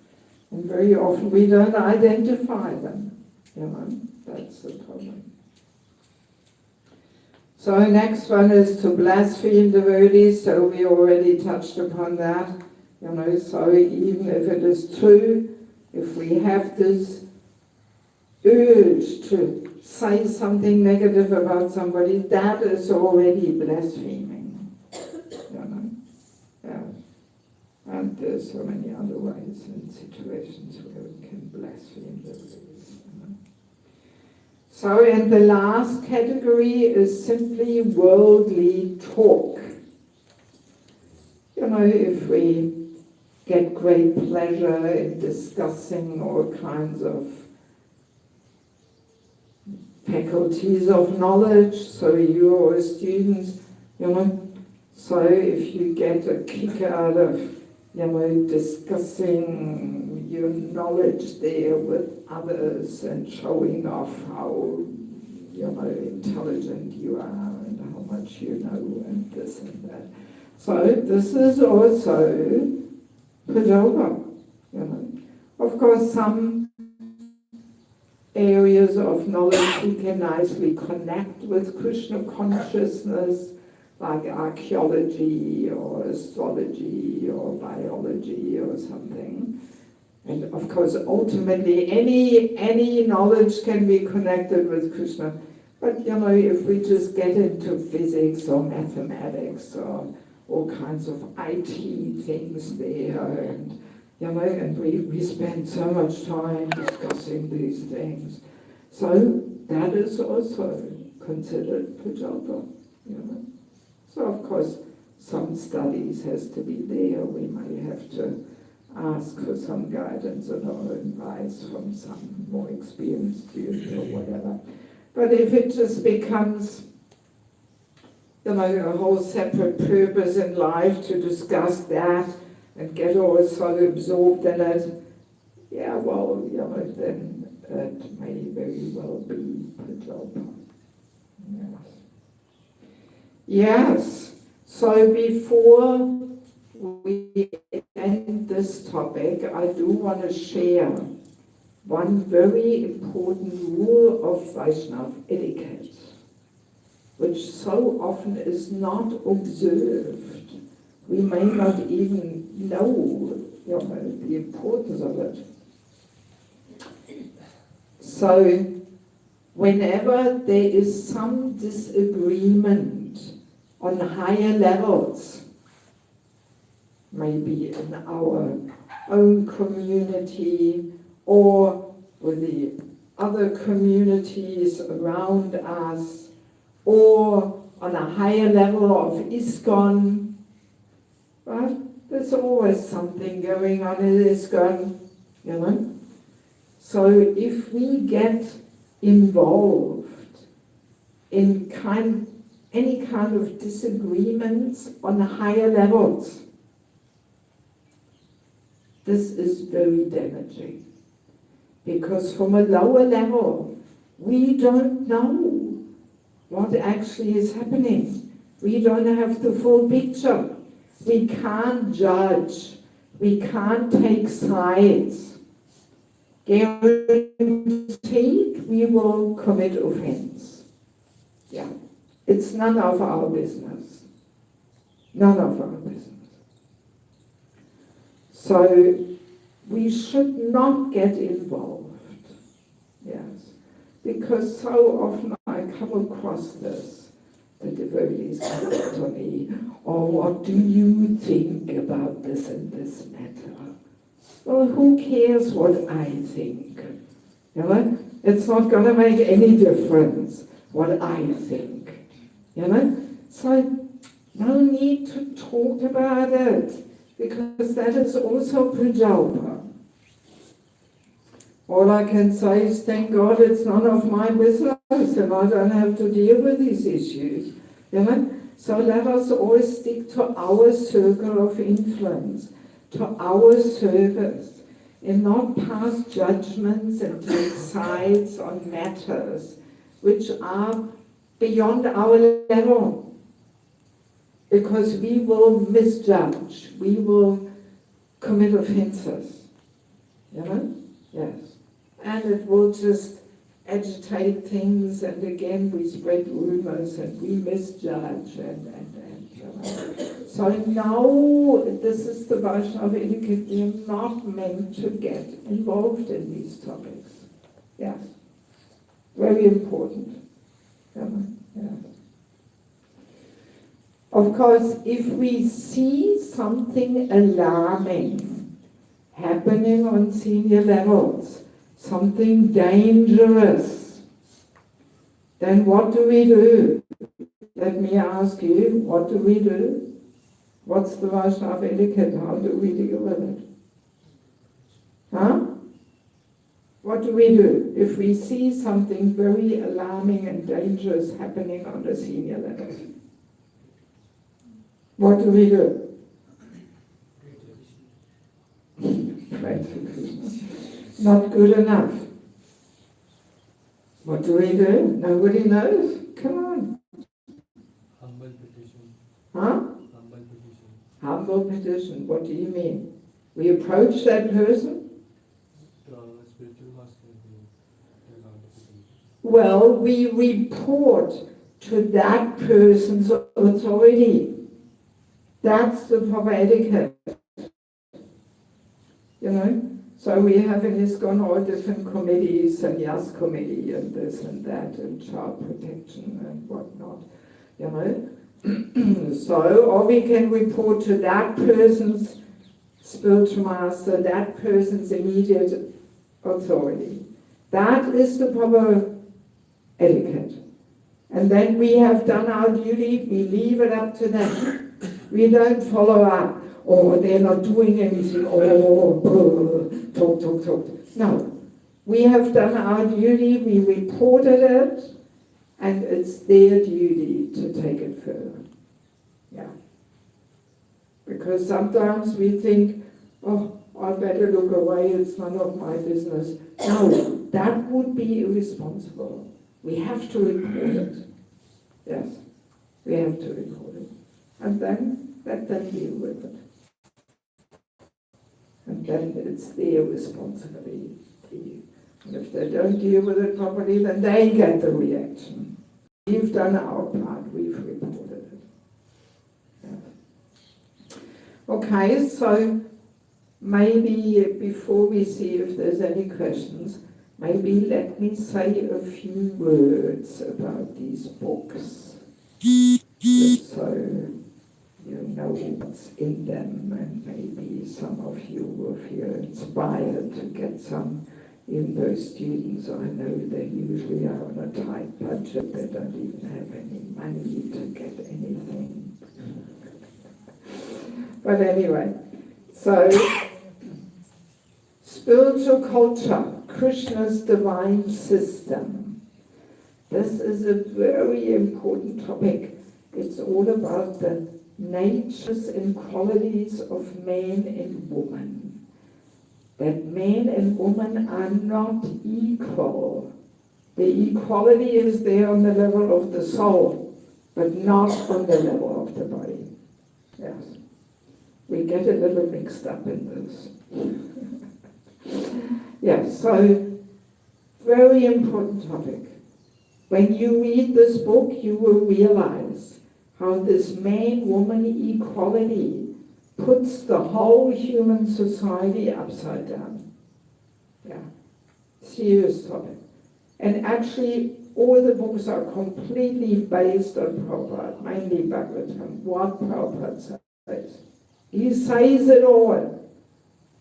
And very often we don't identify them. That's the problem. So next one is to blaspheme devotees. So we already touched upon that. So even if it is true, if we have this urge to say something negative about somebody, that is already blaspheming. You know? Yeah. And there's so many other ways and situations where we can blaspheme the religion. You know? So, and the last category is simply worldly talk. You know, if we get great pleasure in discussing all kinds of faculties of knowledge, so you are a student, you know, so if you get a kick out of, you know, discussing your knowledge there with others and showing off how, you know, intelligent you are and how much you know and this and that. So this is also put over, you know. Of course, some areas of knowledge we can nicely connect with Krishna consciousness, like archaeology or astrology or biology or something. And of course, ultimately, any knowledge can be connected with Krishna. But you know, if we just get into physics or mathematics or all kinds of IT things there, and you know, and we spend so much time discussing these things. So that is also considered pujalpa, you know. So of course, some studies has to be there. We may have to ask for some guidance or advice from some more experienced student or whatever. But if it just becomes, you know, a whole separate purpose in life to discuss that and get all so absorbed in it, yeah, well, you know, then it may very well be pujalpa. Yes. Yes. So before we end this topic, I do want to share one very important rule of Vaishnava etiquette, which so often is not observed. We may not even know, you know, the importance of it. So, whenever there is some disagreement on higher levels, maybe in our own community or with the other communities around us, or on a higher level of ISKCON, right? There's always something going on in ISKCON, you know? So if we get involved in any kind of disagreements on higher levels, this is very damaging. Because from a lower level, we don't know what actually is happening. We don't have the full picture. We can't judge. We can't take sides. Guaranteed, we will commit offense. Yeah. It's none of our business. None of our business. So we should not get involved. Yes. Because so often I come across this. The devotees come to me, oh, what do you think about this and this matter? Well, who cares what I think? You know, it's not going to make any difference what I think. You know, so no need to talk about it, because that is also pujalpa. All I can say is, thank God it's none of my business and I don't have to deal with these issues. You know? So let us always stick to our circle of influence, to our service, and not pass judgments and take sides on matters which are beyond our level. Because we will misjudge, we will commit offenses. You know? Yes. And it will just agitate things, and again we spread rumors and we misjudge and you know. So now this is the Vaishnava etiquette. We are not meant to get involved in these topics. Yes. very important. Yeah. Of course, if we see something alarming happening on senior levels, something dangerous, then what do we do? Let me ask you, what do we do? What's the Vaishnava etiquette? How do we deal with it? Huh? What do we do if we see something very alarming and dangerous happening on the senior level? What do we do? Not good enough. What do we do? Nobody knows? Come on. Humble petition. Huh? Humble petition. Humble petition. What do you mean? We approach that person? To our spiritual master. Well, we report to that person's authority. That's the proper etiquette. You know? So we have in ISKCON all different committees, and Yas committee, and this and that, and child protection and whatnot. You know? So, or we can report to that person's spiritual master, that person's immediate authority. That is the proper etiquette. And then we have done our duty, we leave it up to them. We don't follow up, or they're not doing anything, talk. No. We have done our duty, we reported it, and it's their duty to take it further. Yeah. Because sometimes we think, oh, I better look away, it's none of my business. No, that would be irresponsible. We have to report it. Yes, we have to report it. And then let them deal with it. And then it's their responsibility. And if they don't deal with it properly, then they get the reaction. We've done our part, we've reported it. Yeah. Okay, so maybe before we see if there's any questions, maybe let me say a few words about these books, just so you know what's in them, and maybe some of you will feel inspired to get some in those students. I know they usually are on a tight budget, they don't even have any money to get anything. But anyway, so spiritual culture, Krishna's divine system. This is a very important topic. It's all about the natures and qualities of man and woman. That man and woman are not equal. The equality is there on the level of the soul, but not on the level of the body. Yes. We get a little mixed up in this. Yes, so very important topic. When you read this book, you will realize how this man-woman equality puts the whole human society upside down. Yeah, serious topic. And actually, all the books are completely based on Prabhupada, mainly Bhagavatam, what Prabhupada says. He says it all.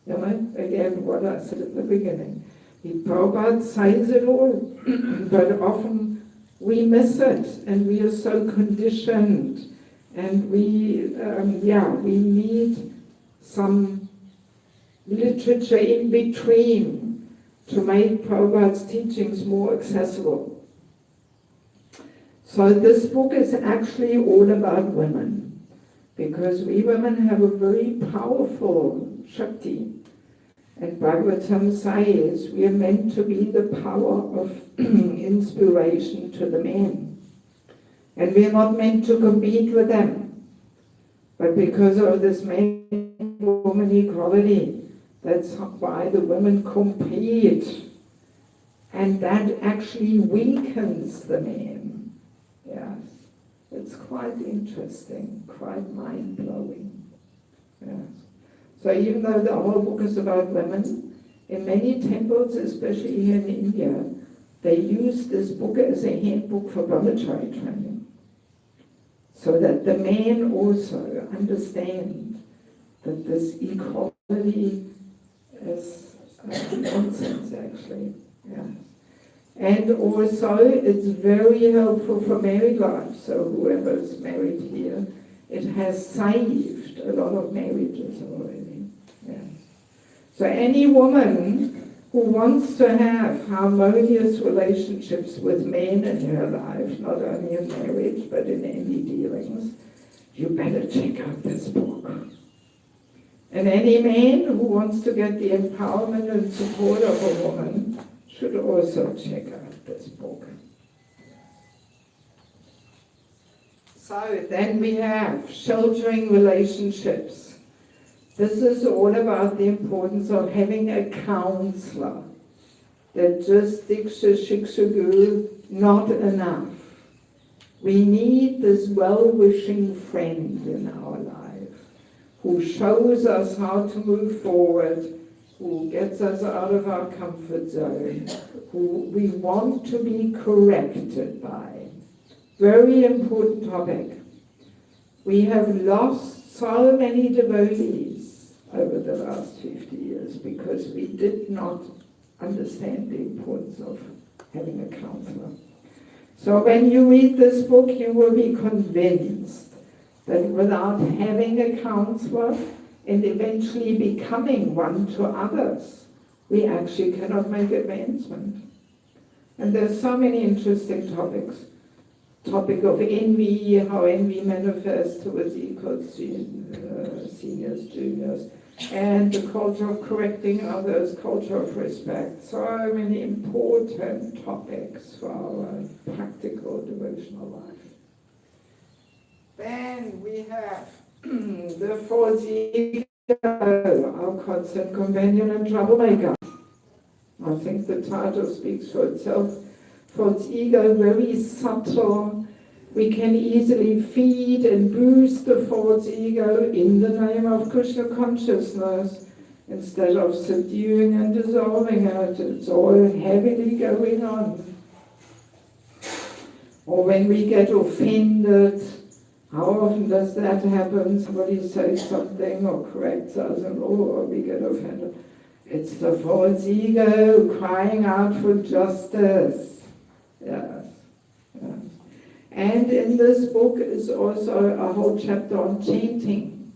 You know, again, what I said at the beginning. Prabhupada says it all, but often we miss it, and we are so conditioned, and we need some literature in between to make Prabhupada's teachings more accessible. So this book is actually all about women, because we women have a very powerful Shakti. And Bhagavatam says we are meant to be the power of inspiration to the men. And we are not meant to compete with them. But because of this man-woman equality, that's why the women compete. And that actually weakens the men. Yes. It's quite interesting, quite mind-blowing. Yes. So even though the whole book is about women, in many temples, especially here in India, they use this book as a handbook for brahmachari training, so that the men also understand that this equality is nonsense, actually. Yeah. And also, it's very helpful for married life. So whoever's married here, it has saved a lot of marriages already. Yeah. So any woman who wants to have harmonious relationships with men in her life, not only in marriage but in any dealings, you better check out this book. And any man who wants to get the empowerment and support of a woman should also check out this book. So then we have sheltering relationships. This is all about the importance of having a counselor. That just diksha shiksha guru, not enough. We need this well-wishing friend in our life who shows us how to move forward, who gets us out of our comfort zone, who we want to be corrected by. Very important topic. We have lost so many devotees over the last 50 years because we did not understand the importance of having a counselor. So when you read this book, you will be convinced that without having a counselor and eventually becoming one to others, we actually cannot make advancement. And there's so many interesting topics. Topic of envy, how envy manifests towards equals, seniors, juniors, and the culture of correcting others, culture of respect. So many important topics for our practical devotional life. Then we have the false ego, our constant companion and troublemaker. I think the title speaks for itself. False ego, very subtle. We can easily feed and boost the false ego in the name of Krishna consciousness instead of subduing and dissolving it. It's all heavily going on. Or when we get offended, how often does that happen? Somebody says something or corrects us and we get offended. It's the false ego crying out for justice. Yes, yes. And in this book is also a whole chapter on chanting,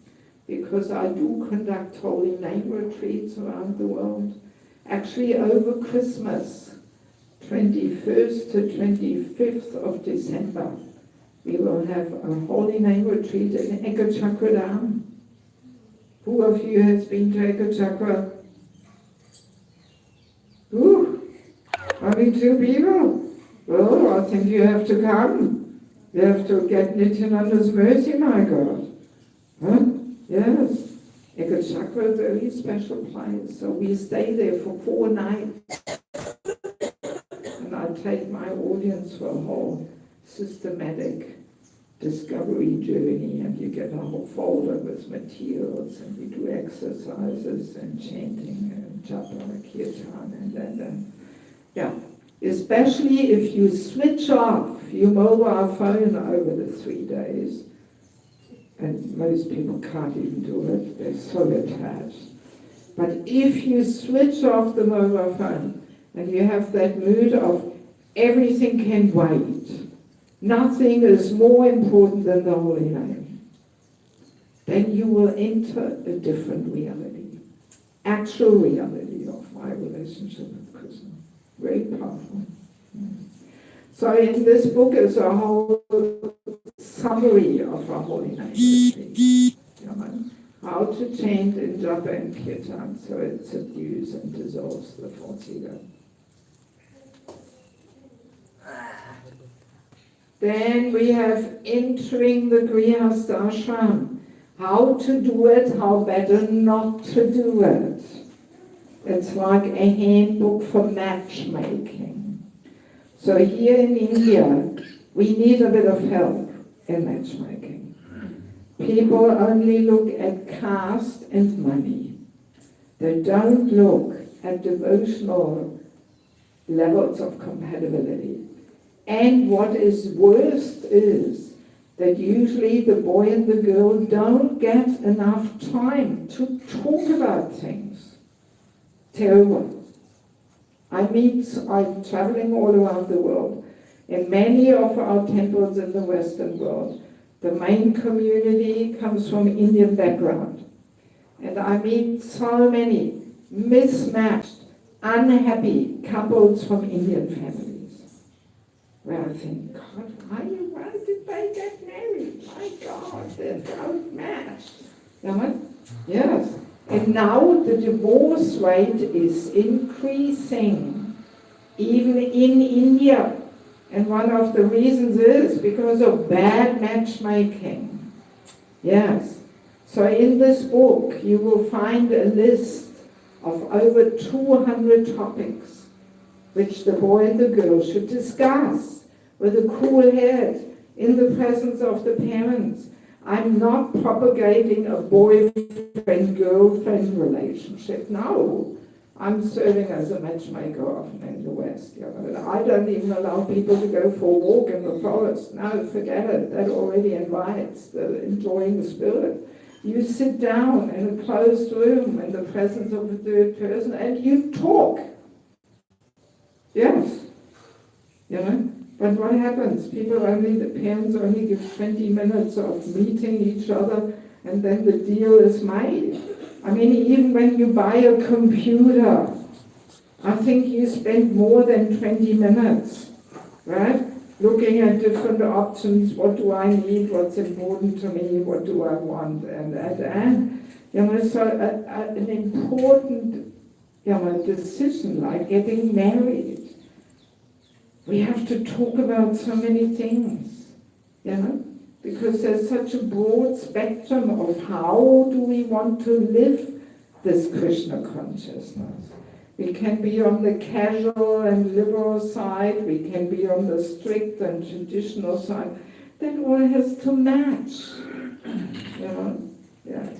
because I do conduct holy name retreats around the world. Actually over Christmas, 21st to 25th of December, we will have a holy name retreat in Ekachakradam. Who of you has been to Ekachakra? Ooh, only 2 people. Well, I think you have to come. You have to get Nityananda's mercy, my God. Huh? Yes. Ekachakra, a very special place. So we stay there for 4 nights. And I take my audience for a whole systematic discovery journey, and you get a whole folder with materials, and we do exercises and chanting and japa, kirtan, and yeah. Especially if you switch off your mobile phone over the 3 days, and most people can't even do it, they're so attached. But if you switch off the mobile phone and you have that mood of everything can wait, nothing is more important than the holy name, then you will enter a different reality, actual reality of my relationship with Krishna. Very powerful. So in this book is a whole summary of our holy name retreat. How to chant in japa and kirtan so it subdues and dissolves the false ego. Then we have entering the Grihastha ashram. How to do it, how better not to do it. It's like a handbook for matchmaking. So here in India, we need a bit of help in matchmaking. People only look at caste and money. They don't look at devotional levels of compatibility. And what is worst is that usually the boy and the girl don't get enough time to talk about things. Terrible. I'm traveling all around the world. In many of our temples in the Western world, the main community comes from Indian background. And I meet so many mismatched, unhappy couples from Indian families. Where I think, God, why did they get married? My God, they're outmatched. You know? Yes. And now the divorce rate is increasing, even in India. And one of the reasons is because of bad matchmaking. Yes. So in this book, you will find a list of over 200 topics which the boy and the girl should discuss with a cool head in the presence of the parents. I'm not propagating a boyfriend-girlfriend relationship. No. I'm serving as a matchmaker often in the West. You know. I don't even allow people to go for a walk in the forest. No, forget it. That already invites the enjoying the spirit. You sit down in a closed room in the presence of a third person and you talk. Yes. You know? But what happens? The parents only give 20 minutes of meeting each other and then the deal is made. I mean, even when you buy a computer, I think you spend more than 20 minutes, right? Looking at different options, what do I need, what's important to me, what do I want, and you know, so an important, you know, decision like getting married. We have to talk about so many things, you know, because there's such a broad spectrum of how do we want to live this Krishna consciousness. We can be on the casual and liberal side, we can be on the strict and traditional side. That all has to match, you know, yes.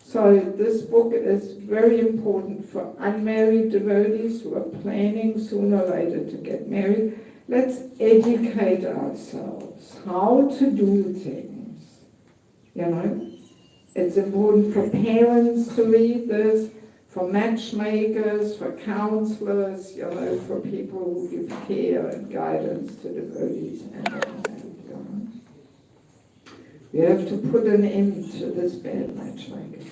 So this book is very important for unmarried devotees who are planning sooner or later to get married. Let's educate ourselves how to do things, you know. It's important for parents to read this, for matchmakers, for counselors, you know, for people who give care and guidance to devotees. And you know. We have to put an end to this bad matchmaking.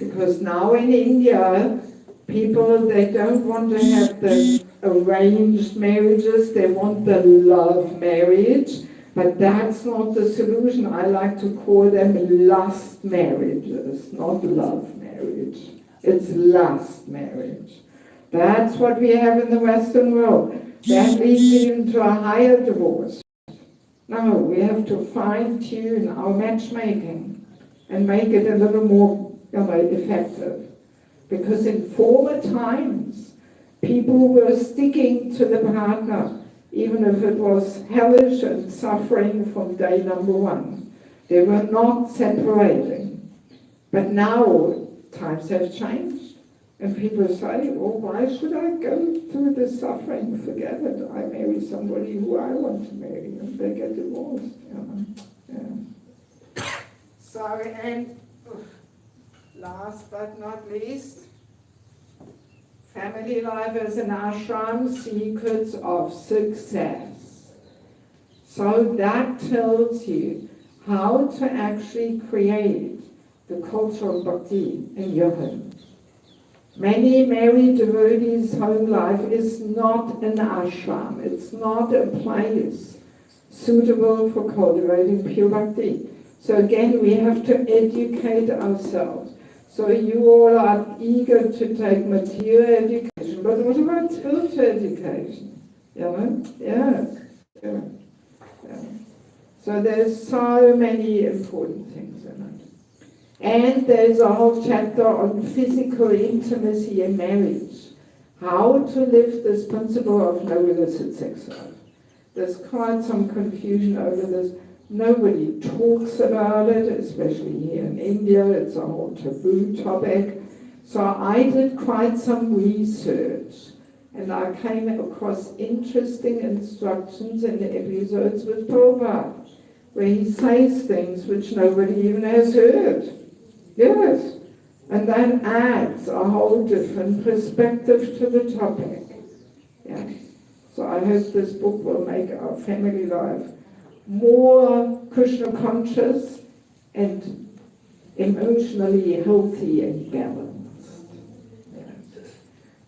Because now in India, people, they don't want to have the arranged marriages, they want the love marriage, but that's not the solution. I like to call them lust marriages, not love marriage. It's lust marriage. That's what we have in the Western world. That leads even to a higher divorce. No, we have to fine-tune our matchmaking and make it a little more, you know, effective. Because in former times, people were sticking to the partner, even if it was hellish and suffering from day number one. They were not separating. But now, times have changed. And people say, well, why should I go through this suffering? Forget it. I marry somebody who I want to marry, and they get divorced. You know? Yeah. So, and last but not least, family life as an ashram, secrets of success. So that tells you how to actually create the culture of bhakti in your home. Many married devotees' home life is not an ashram. It's not a place suitable for cultivating pure bhakti. So again, we have to educate ourselves. So you all are eager to take material education, but what about spiritual education? You know? Yes. Yeah. Yeah. So there's so many important things in it. And there's a whole chapter on physical intimacy in marriage. How to live this principle of no illicit sex life. There's quite some confusion over this. Nobody talks about it, especially here in India. It's a whole taboo topic. So I did quite some research And I came across interesting instructions in the episodes with Prabhupada, where he says things which nobody even has heard. Yes. And that adds a whole different perspective to the topic. Yeah. So I hope this book will make our family life more Krishna conscious and emotionally healthy and balanced. Yeah.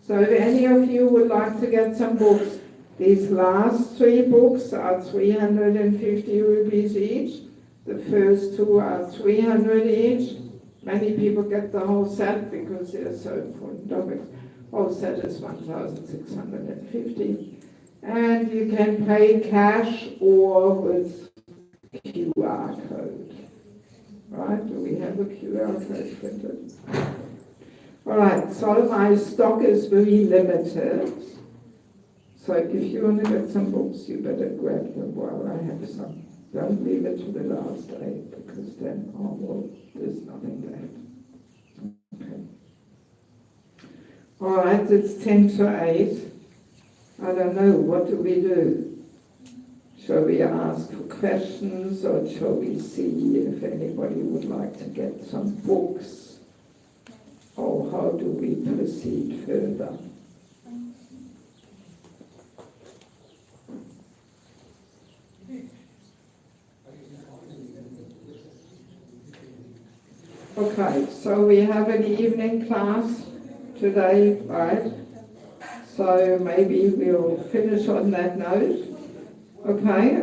So if any of you would like to get some books, these last 3 books are 350 rupees each. The first 2 are 300 each. Many people get the whole set because they're so important topics. Whole set is 1,650. And you can pay cash or with QR code. Right? Do we have a QR code printed? Alright, so my stock is very limited. So if you want to get some books, you better grab them while I have some. Don't leave it to the last day, because then, oh well, there's nothing left. Okay. Alright, it's 10 to 8. I don't know, what do we do? Shall we ask for questions, or shall we see if anybody would like to get some books? Or how do we proceed further? Okay, so we have an evening class today, right? So maybe we'll finish on that note. Okay.